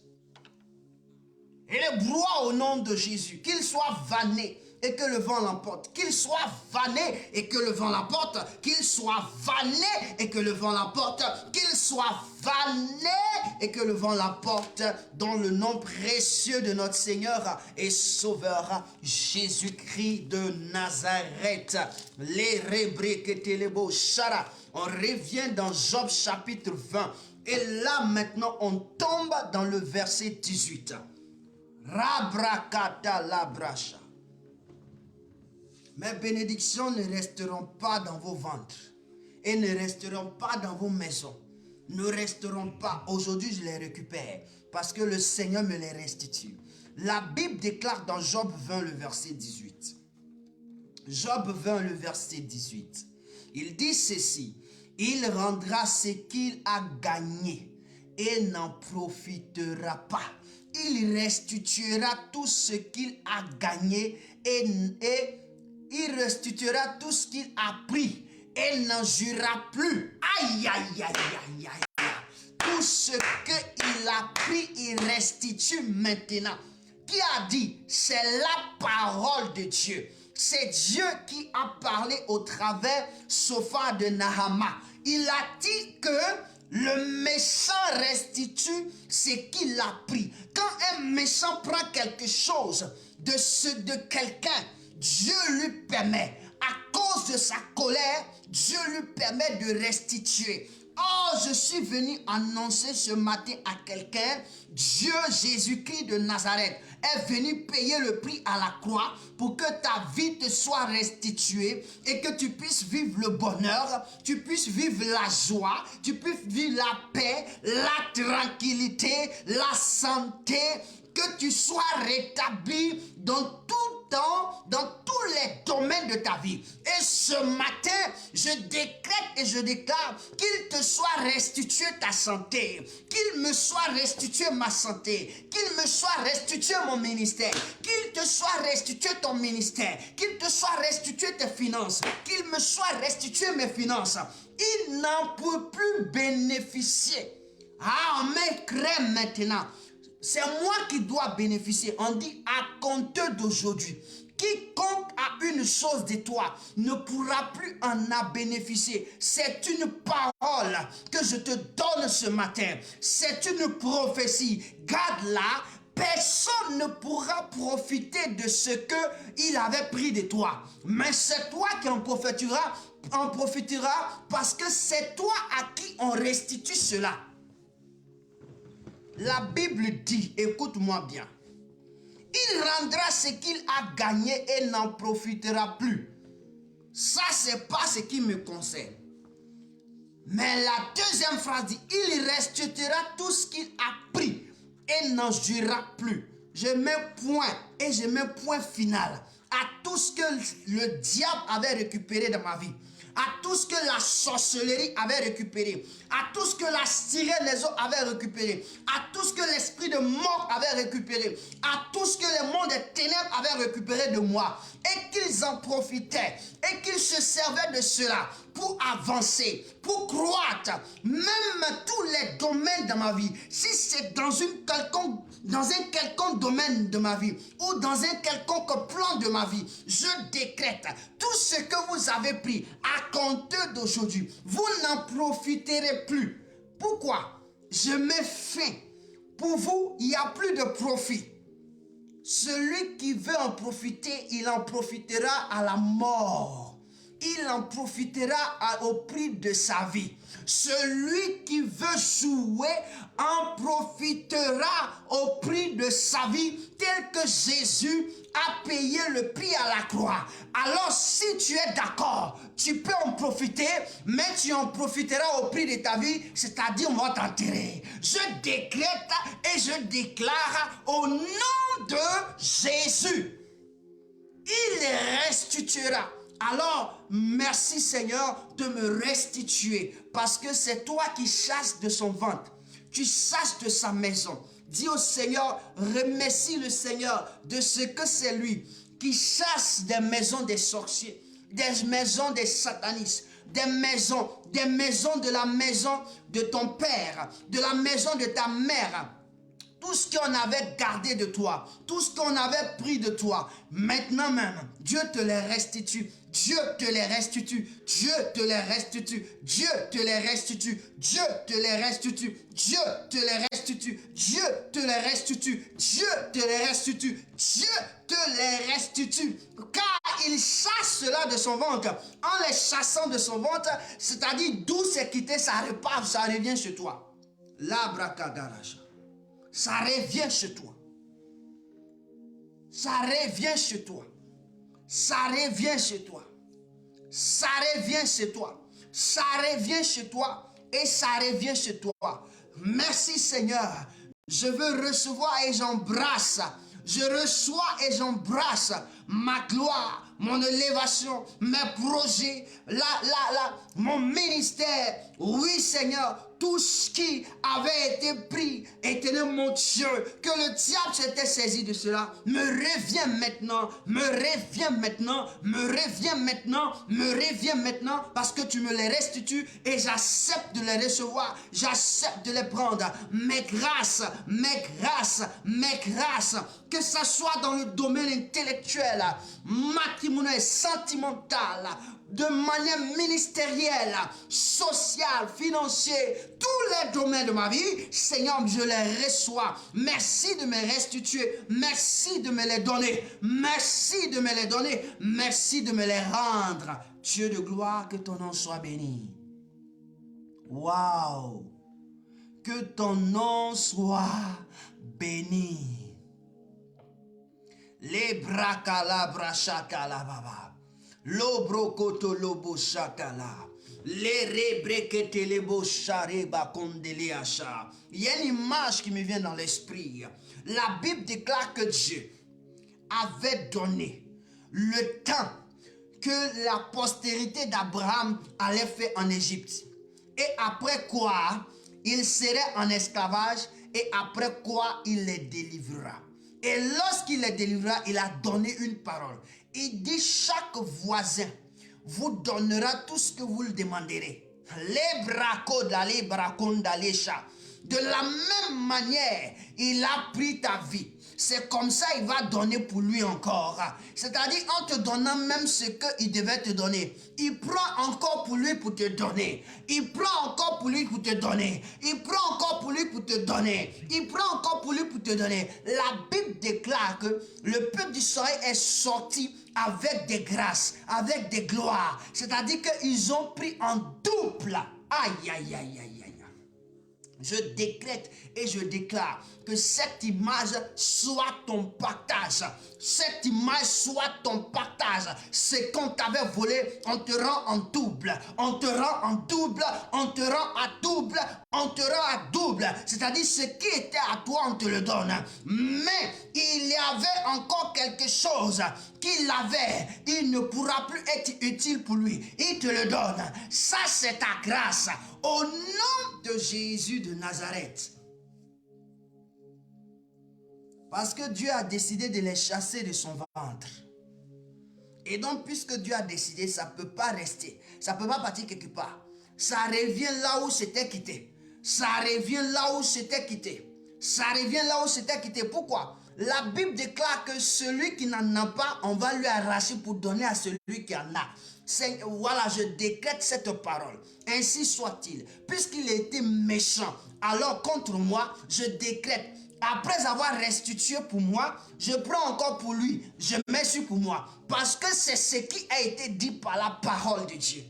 et le broie au nom de Jésus, qu'il soit vanné et que le vent l'emporte. Qu'il soit vanné et que le vent l'emporte. Qu'il soit vanné et que le vent l'emporte. Qu'il soit vanné et que le vent l'emporte dans le nom précieux de notre Seigneur et Sauveur Jésus-Christ de Nazareth. Les rebreketelebo shara. On revient dans Job chapitre 20. Et là maintenant on tombe dans le verset 18. Rabrakata labrasha. Mes bénédictions ne resteront pas dans vos ventres et ne resteront pas dans vos maisons. Ne resteront pas. Aujourd'hui, je les récupère parce que le Seigneur me les restitue. La Bible déclare dans Job 20, le verset 18. Job 20, le verset 18. Il dit ceci. Il rendra ce qu'il a gagné et n'en profitera pas. Il restituera tout ce qu'il a gagné et il restituera tout ce qu'il a pris et n'en jurera plus. Aïe, aïe, aïe, aïe, aïe. Tout ce qu'il a pris, il restitue maintenant. Qui a dit? C'est la parole de Dieu. C'est Dieu qui a parlé au travers Sophar de Nahama. Il a dit que le méchant restitue ce qu'il a pris. Quand un méchant prend quelque chose de quelqu'un, Dieu lui permet, à cause de sa colère, Dieu lui permet de restituer. Oh, je suis venu annoncer ce matin à quelqu'un, Dieu Jésus-Christ de Nazareth est venu payer le prix à la croix pour que ta vie te soit restituée et que tu puisses vivre le bonheur, tu puisses vivre la joie, tu puisses vivre la paix, la tranquillité, la santé, que tu sois rétabli dans tout temps, dans tous les domaines de ta vie. Et ce matin, je décrète et je déclare qu'il te soit restitué ta santé, qu'il me soit restitué ma santé, qu'il me soit restitué mon ministère, qu'il te soit restitué ton ministère, qu'il te soit restitué tes finances, qu'il me soit restitué mes finances. Il n'en peut plus bénéficier. Ah, mais crème maintenant. C'est moi qui dois bénéficier. On dit à compter d'aujourd'hui. Quiconque a une chose de toi ne pourra plus en bénéficier. C'est une parole que je te donne ce matin. C'est une prophétie. Garde-la. Personne ne pourra profiter de ce qu'il avait pris de toi. Mais c'est toi qui en profiteras parce que c'est toi à qui on restitue cela. La Bible dit, écoute-moi bien, il rendra ce qu'il a gagné et n'en profitera plus. Ça, c'est pas ce qui me concerne. Mais la deuxième phrase dit, il restituera tout ce qu'il a pris et n'en jurera plus. Je mets point et je mets point final à tout ce que le diable avait récupéré de ma vie. À tout ce que la sorcellerie avait récupéré, à tout ce que la styrénéso avait récupéré, à tout ce que l'esprit de mort avait récupéré, à tout ce que le monde des ténèbres avait récupéré de moi, et qu'ils en profitaient, et qu'ils se servaient de cela pour avancer, pour croître, même tous les domaines de ma vie. Si c'est dans un quelconque domaine de ma vie, ou dans un quelconque plan de ma vie, je décrète tout ce que vous avez pris à compter d'aujourd'hui, vous n'en profiterez plus. Pourquoi? Je mets fin. Pour vous, il n'y a plus de profit. Celui qui veut en profiter, il en profitera à la mort. Il en profitera au prix de sa vie. Celui qui veut jouer en profitera au prix de sa vie, tel que Jésus a payé le prix à la croix. Alors si tu es d'accord, tu peux en profiter, mais tu en profiteras au prix de ta vie, c'est-à-dire on va t'enterrer. Je décrète et je déclare au nom de Jésus, il restituera. Alors, merci Seigneur de me restituer parce que c'est toi qui chasses de son ventre. Tu chasses de sa maison. Dis au Seigneur, remercie le Seigneur de ce que c'est lui qui chasse des maisons des sorciers, des maisons des satanistes, des maisons de la maison de ton père, de la maison de ta mère. tout ce qu'on avait gardé de toi, tout ce qu'on avait pris de toi, maintenant même, Dieu te les restitue. Dieu te les restitue, Dieu te les restitue, Dieu te les restitue, Dieu te les restitue, Dieu te les restitue, Dieu te les restitue, Dieu te les restitue, Dieu te les restitue, car il chasse cela de son ventre. En les chassant de son ventre, c'est-à-dire d'où c'est quitté, ça repart, ça revient chez toi. L'abracadaracha. Ça revient chez toi. Ça revient chez toi. Ça revient chez toi. Ça revient chez toi. Ça revient chez toi. Et ça revient chez toi. Merci Seigneur. Je veux recevoir et j'embrasse. Je reçois et j'embrasse ma gloire, mon élévation, mes projets, mon ministère. Oui Seigneur, tout ce qui avait été pris, éternel mon Dieu, que le diable s'était saisi de cela, me revient maintenant, me revient maintenant, me revient maintenant, me revient maintenant, parce que tu me les restitues et j'accepte de les recevoir, j'accepte de les prendre. Mes grâces, mes grâces, mes grâces, que ça soit dans le domaine intellectuel, matrimonial, sentimental, de manière ministérielle, sociale, financière, tous les domaines de ma vie, Seigneur, je les reçois. Merci de me restituer, merci de me les donner, merci de me les donner, merci de me les rendre. Dieu de gloire, que ton nom soit béni. Waouh! Que ton nom soit béni. Les bracalabra chakala baba. L'obrokoto lobo shakala. Les rebrekete lebo shareba kondele acha. Il y a une image qui me vient dans l'esprit. La Bible déclare que Dieu avait donné le temps que la postérité d'Abraham allait faire en Égypte. Et après quoi, il serait en esclavage et après quoi, il les délivrera. Et lorsqu'il les délivrera, il a donné une parole. Il dit, chaque voisin vous donnera tout ce que vous le demanderez. De la même manière, il a pris ta vie. C'est comme ça il va donner pour lui encore. C'est-à-dire en te donnant même ce qu'il devait te donner. Il prend encore pour lui pour te donner. Il prend encore pour lui pour te donner. Il prend encore pour lui pour te donner. Il prend encore pour lui pour te donner. La Bible déclare que le peuple d'Israël est sorti avec des grâces, avec des gloires. C'est-à-dire qu'ils ont pris en double. Aïe, aïe, aïe, aïe. Je décrète et je déclare que cette image soit ton partage. Cette image soit ton partage. Ce qu'on t'avait volé, on te rend en double. On te rend en double. On te rend à double. On te rend à double. C'est-à-dire ce qui était à toi, on te le donne. Mais il y avait encore quelque chose qu'il avait. Il ne pourra plus être utile pour lui. Il te le donne. Ça, c'est ta grâce. Au nom de Jésus de Nazareth. Parce que Dieu a décidé de les chasser de son ventre. Et donc, puisque Dieu a décidé, ça ne peut pas rester. Ça ne peut pas partir quelque part. Ça revient là où c'était quitté. Ça revient là où c'était quitté. Ça revient là où c'était quitté. Pourquoi? La Bible déclare que celui qui n'en a pas, on va lui arracher pour donner à celui qui en a. Voilà, je décrète cette parole. Ainsi soit-il. Puisqu'il a été méchant, alors contre moi, je décrète. Après avoir restitué pour moi, je prends encore pour lui. Je mets sur pour moi. Parce que c'est ce qui a été dit par la parole de Dieu.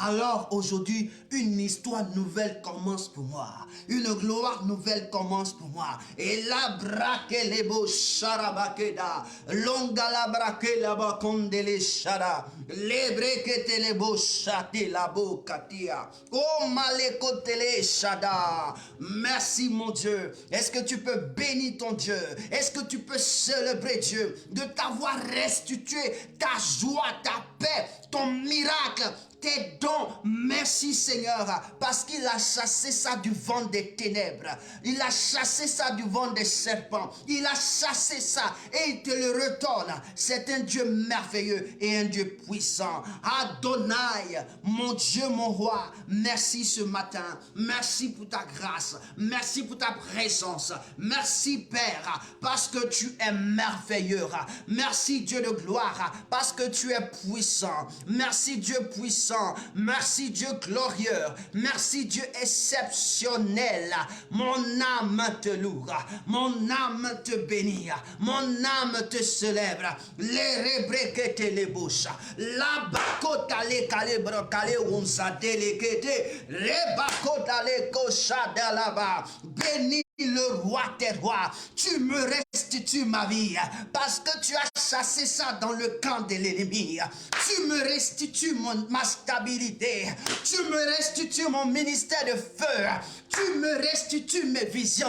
Alors aujourd'hui, une histoire nouvelle commence pour moi. Une gloire nouvelle commence pour moi. Et la braque les beaux charabakeda. Longa la braque la bakonde les chara. Les brekete les beaux chate la beau katia. Oh malekote les chada. Merci mon Dieu. Est-ce que tu peux bénir ton Dieu? Est-ce que tu peux célébrer Dieu de t'avoir restitué ta joie, ta paix, ton miracle, tes dons. Merci Seigneur, parce qu'il a chassé ça du vent des ténèbres. Il a chassé ça du vent des serpents. Il a chassé ça et il te le retourne. C'est un Dieu merveilleux et un Dieu puissant. Adonai, mon Dieu, mon roi, merci ce matin. Merci pour ta grâce. Merci pour ta présence. Merci Père, parce que tu es merveilleux. Merci Dieu de gloire, parce que tu es puissant. Merci Dieu puissant. Merci Dieu glorieux. Merci Dieu exceptionnel. Mon âme te loue. Mon âme te bénit. Mon âme te célèbre. Les rebrekete les bouches. La bakota les calibres calé unzade les kete. Les bakota les kocha de là-bas. Bénis le roi des rois, tu me restitues ma vie, parce que tu as chassé ça dans le camp de l'ennemi. Tu me restitues ma stabilité, tu me restitues mon ministère de feu, tu me restitues mes visions,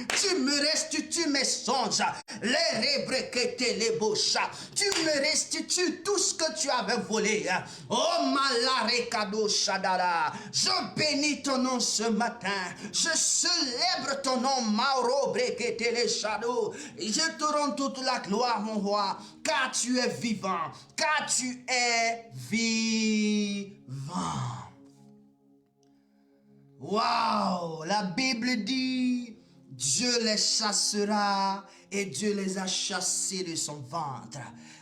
tu me restitues mes songes, les rebrequetés, les bouchas, tu me restitues tout ce que tu avais volé. Oh malarekado shadara, je bénis ton nom ce matin, je célèbre ton nom. Mauro brequete les shadows. Je te rends toute la gloire, mon roi, car tu es vivant, car tu es vivant. Waouh, la Bible dit, Dieu les chassera et Dieu les a chassés de son ventre.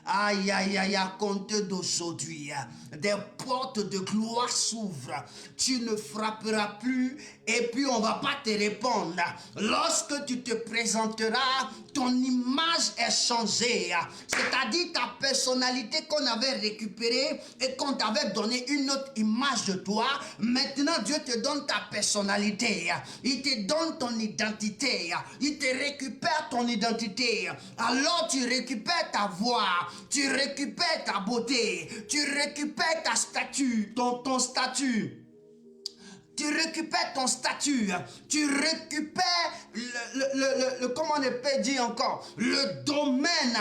Aïe, aïe, aïe, à compter d'aujourd'hui, des portes de gloire s'ouvrent. Tu ne frapperas plus et puis on ne va pas te répondre. Lorsque tu te présenteras, ton image est changée. C'est-à-dire ta personnalité qu'on avait récupérée et qu'on t'avait donné une autre image de toi. Maintenant, Dieu te donne ta personnalité. Il te donne ton identité. Il te récupère ton identité. Alors tu récupères ta voix. Tu récupères ta beauté, tu récupères ta statue, ton statut. Tu récupères ton statut, tu récupères comment on peut dire encore, le domaine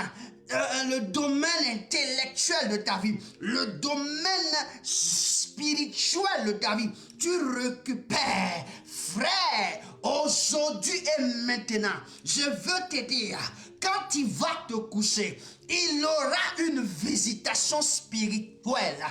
intellectuel de ta vie, le domaine spirituel de ta vie. Tu récupères, frère, aujourd'hui et maintenant. Je veux te dire, quand tu vas te coucher, il aura une visitation spirituelle.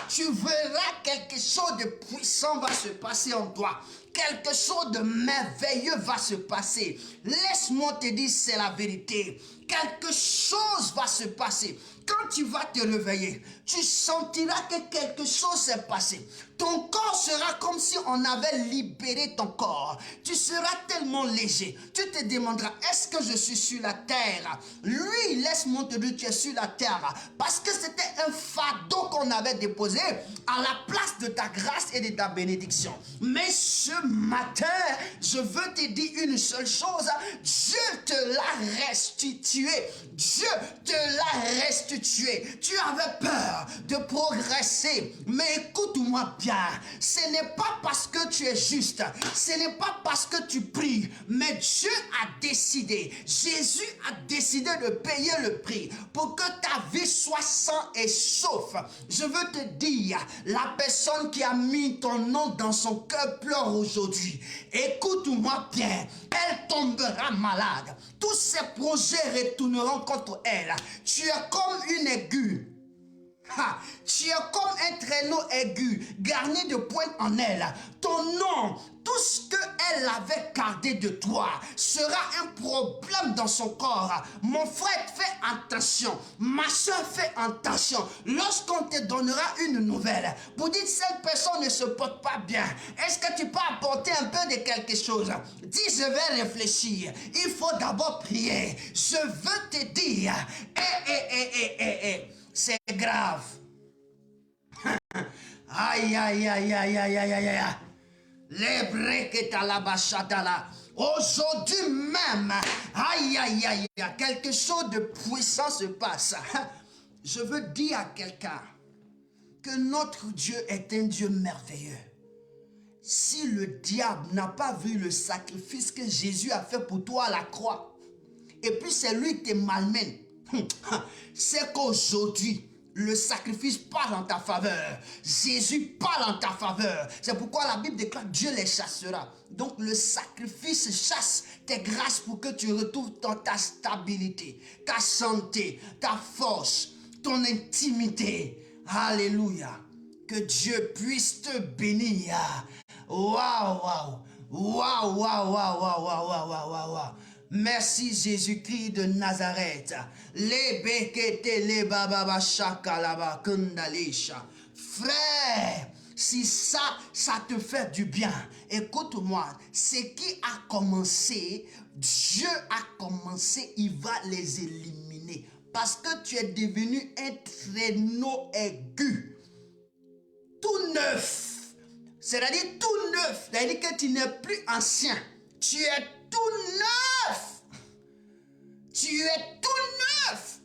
Tu verras quelque chose de puissant va se passer en toi. Quelque chose de merveilleux va se passer. Laisse-moi te dire, c'est la vérité. Quelque chose va se passer. Quand tu vas te réveiller, tu sentiras que quelque chose s'est passé. Ton corps sera comme si on avait libéré ton corps. Tu seras tellement léger. Tu te demanderas, est-ce que je suis sur la terre? Lui, laisse-moi te dire, tu es sur la terre. Parce que c'était un fardeau qu'on avait déposé à la place de ta grâce et de ta bénédiction. Mais ce matin, je veux te dire une seule chose. Dieu te l'a restitué. Dieu te l'a restitué. Tu avais peur de progresser. Mais écoute-moi bien. Ce n'est pas parce que tu es juste. Ce n'est pas parce que tu pries. Mais Dieu a décidé. Jésus a décidé de payer le prix pour que ta vie soit saine et sauf. Je veux te dire, la personne qui a mis ton nom dans son cœur pleure aujourd'hui. Écoute-moi bien. Elle tombera malade. Tous ses projets retourneront contre elle. Tu es comme une aiguille. Tu es comme un traîneau aigu, garni de pointes en elle. Ton nom, tout ce qu'elle avait gardé de toi, sera un problème dans son corps. Mon frère, fais attention. Ma soeur, fais attention. Lorsqu'on te donnera une nouvelle, pour dire que cette personne ne se porte pas bien, est-ce que tu peux apporter un peu de quelque chose? Dis, je vais réfléchir. Il faut d'abord prier. Je veux te dire, c'est grave. Aïe, aïe, aïe, aïe, aïe, aïe, aïe, aïe. Les brequetalabachatala. Aujourd'hui même, aïe, aïe, aïe, quelque chose de puissant se passe. Je veux dire à quelqu'un que notre Dieu est un Dieu merveilleux. Si le diable n'a pas vu le sacrifice que Jésus a fait pour toi à la croix, et puis c'est lui qui te malmène, c'est qu'aujourd'hui, Le sacrifice parle en ta faveur. Jésus parle en ta faveur. C'est pourquoi la Bible déclare Dieu les chassera. Donc le sacrifice chasse tes grâces pour que tu retrouves ta stabilité, ta santé, ta force, ton intimité. Alléluia. Que Dieu puisse te bénir. Waouh, waouh. Waouh, waouh, waouh, waouh, waouh, waouh, waouh, waouh. Merci Jésus-Christ de Nazareth. Frère, si ça te fait du bien, écoute-moi, ce qui a commencé, Dieu a commencé, il va les éliminer. Parce que tu es devenu un traîneau aigu, tout neuf. C'est-à-dire tout neuf, c'est-à-dire que tu n'es plus ancien. Tu es tout neuf. Tu es tout neuf.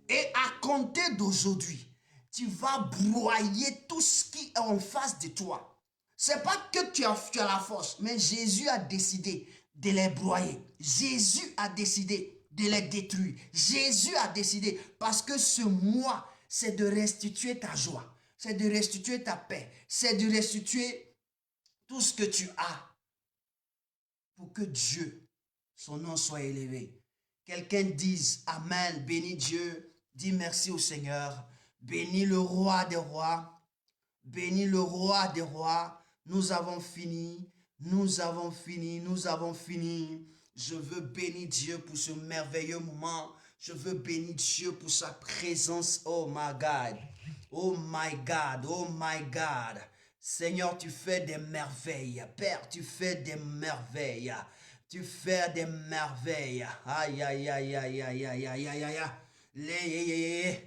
Et à compter d'aujourd'hui, tu vas broyer tout ce qui est en face de toi. C'est pas que tu as la force, mais Jésus a décidé de les broyer. Jésus a décidé de les détruire. Jésus a décidé, parce que ce mois, c'est de restituer ta joie. C'est de restituer ta paix. C'est de restituer tout ce que tu as pour que Dieu, son nom soit élevé. Quelqu'un dise Amen, bénis Dieu, dis merci au Seigneur, bénis le roi des rois, bénis le roi des rois. Nous avons fini, nous avons fini, nous avons fini. Je veux bénir Dieu pour ce merveilleux moment. Je veux bénir Dieu pour sa présence. Oh my God, oh my God, oh my God. Seigneur, tu fais des merveilles. Père, tu fais des merveilles. Tu fais des merveilles. Aïe, aïe, aïe, aïe, aïe, aïe, aïe, aïe, aïe.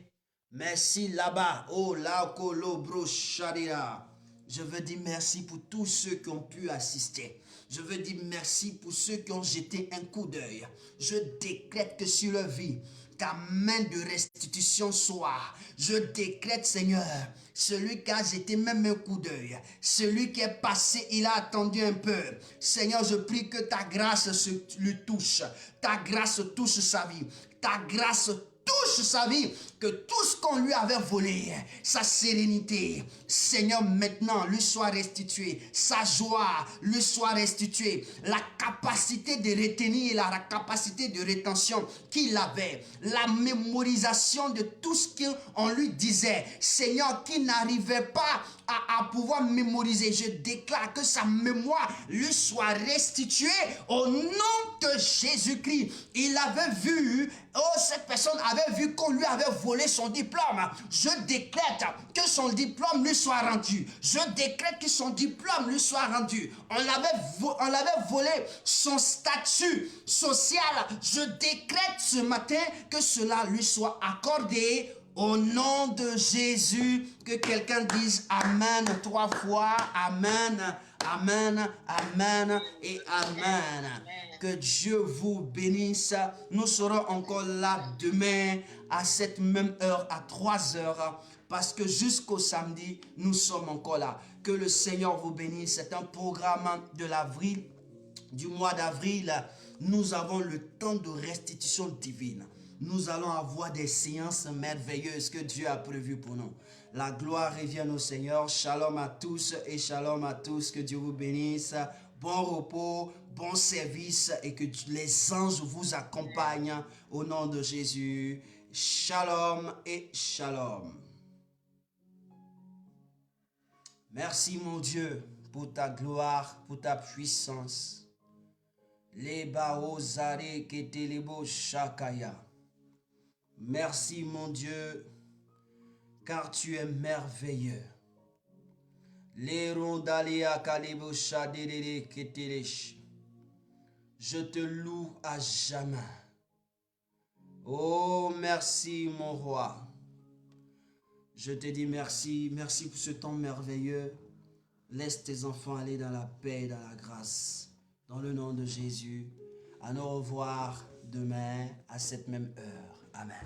Merci là-bas. Oh, la kolobro shadira. Je veux dire merci pour tous ceux qui ont pu assister. Je veux dire merci pour ceux qui ont jeté un coup d'œil. Je décrète que sur leur vie, ta main de restitution soit. Je décrète, Seigneur, celui qui a jeté même un coup d'œil, celui qui est passé, il a attendu un peu. Seigneur, je prie que ta grâce lui touche. Ta grâce touche sa vie. Ta grâce touche sa vie, que tout ce qu'on lui avait volé, sa sérénité, Seigneur, maintenant, lui soit restitué, sa joie lui soit restituée, la capacité de retenir, la capacité de rétention qu'il avait, la mémorisation de tout ce qu'on lui disait, Seigneur, qui n'arrivait pas à pouvoir mémoriser. Je déclare que sa mémoire lui soit restituée au nom de Jésus-Christ. Il avait vu, cette personne avait vu qu'on lui avait volé son diplôme. Je décrète que son diplôme lui soit rendu. Je décrète que son diplôme lui soit rendu. On l'avait volé son statut social. Je décrète ce matin que cela lui soit accordé. Au nom de Jésus, que quelqu'un dise Amen 3 fois. Amen, Amen, Amen et Amen. Que Dieu vous bénisse. Nous serons encore là demain à cette même heure, à 3 heures. Parce que jusqu'au samedi, nous sommes encore là. Que le Seigneur vous bénisse. C'est un programme de l'avril, du mois d'avril. Nous avons le temps de restitution divine. Nous allons avoir des séances merveilleuses que Dieu a prévues pour nous. La gloire revient au Seigneur. Shalom à tous et shalom à tous. Que Dieu vous bénisse. Bon repos, bon service et que les anges vous accompagnent au nom de Jésus. Shalom et shalom. Merci mon Dieu pour ta gloire, pour ta puissance. Leba ozare ketelebo shakaya. Merci mon Dieu, car tu es merveilleux. Je te loue à jamais. Oh, merci mon roi. Je te dis merci, merci pour ce temps merveilleux. Laisse tes enfants aller dans la paix et dans la grâce. Dans le nom de Jésus. À nous revoir demain à cette même heure. Amen.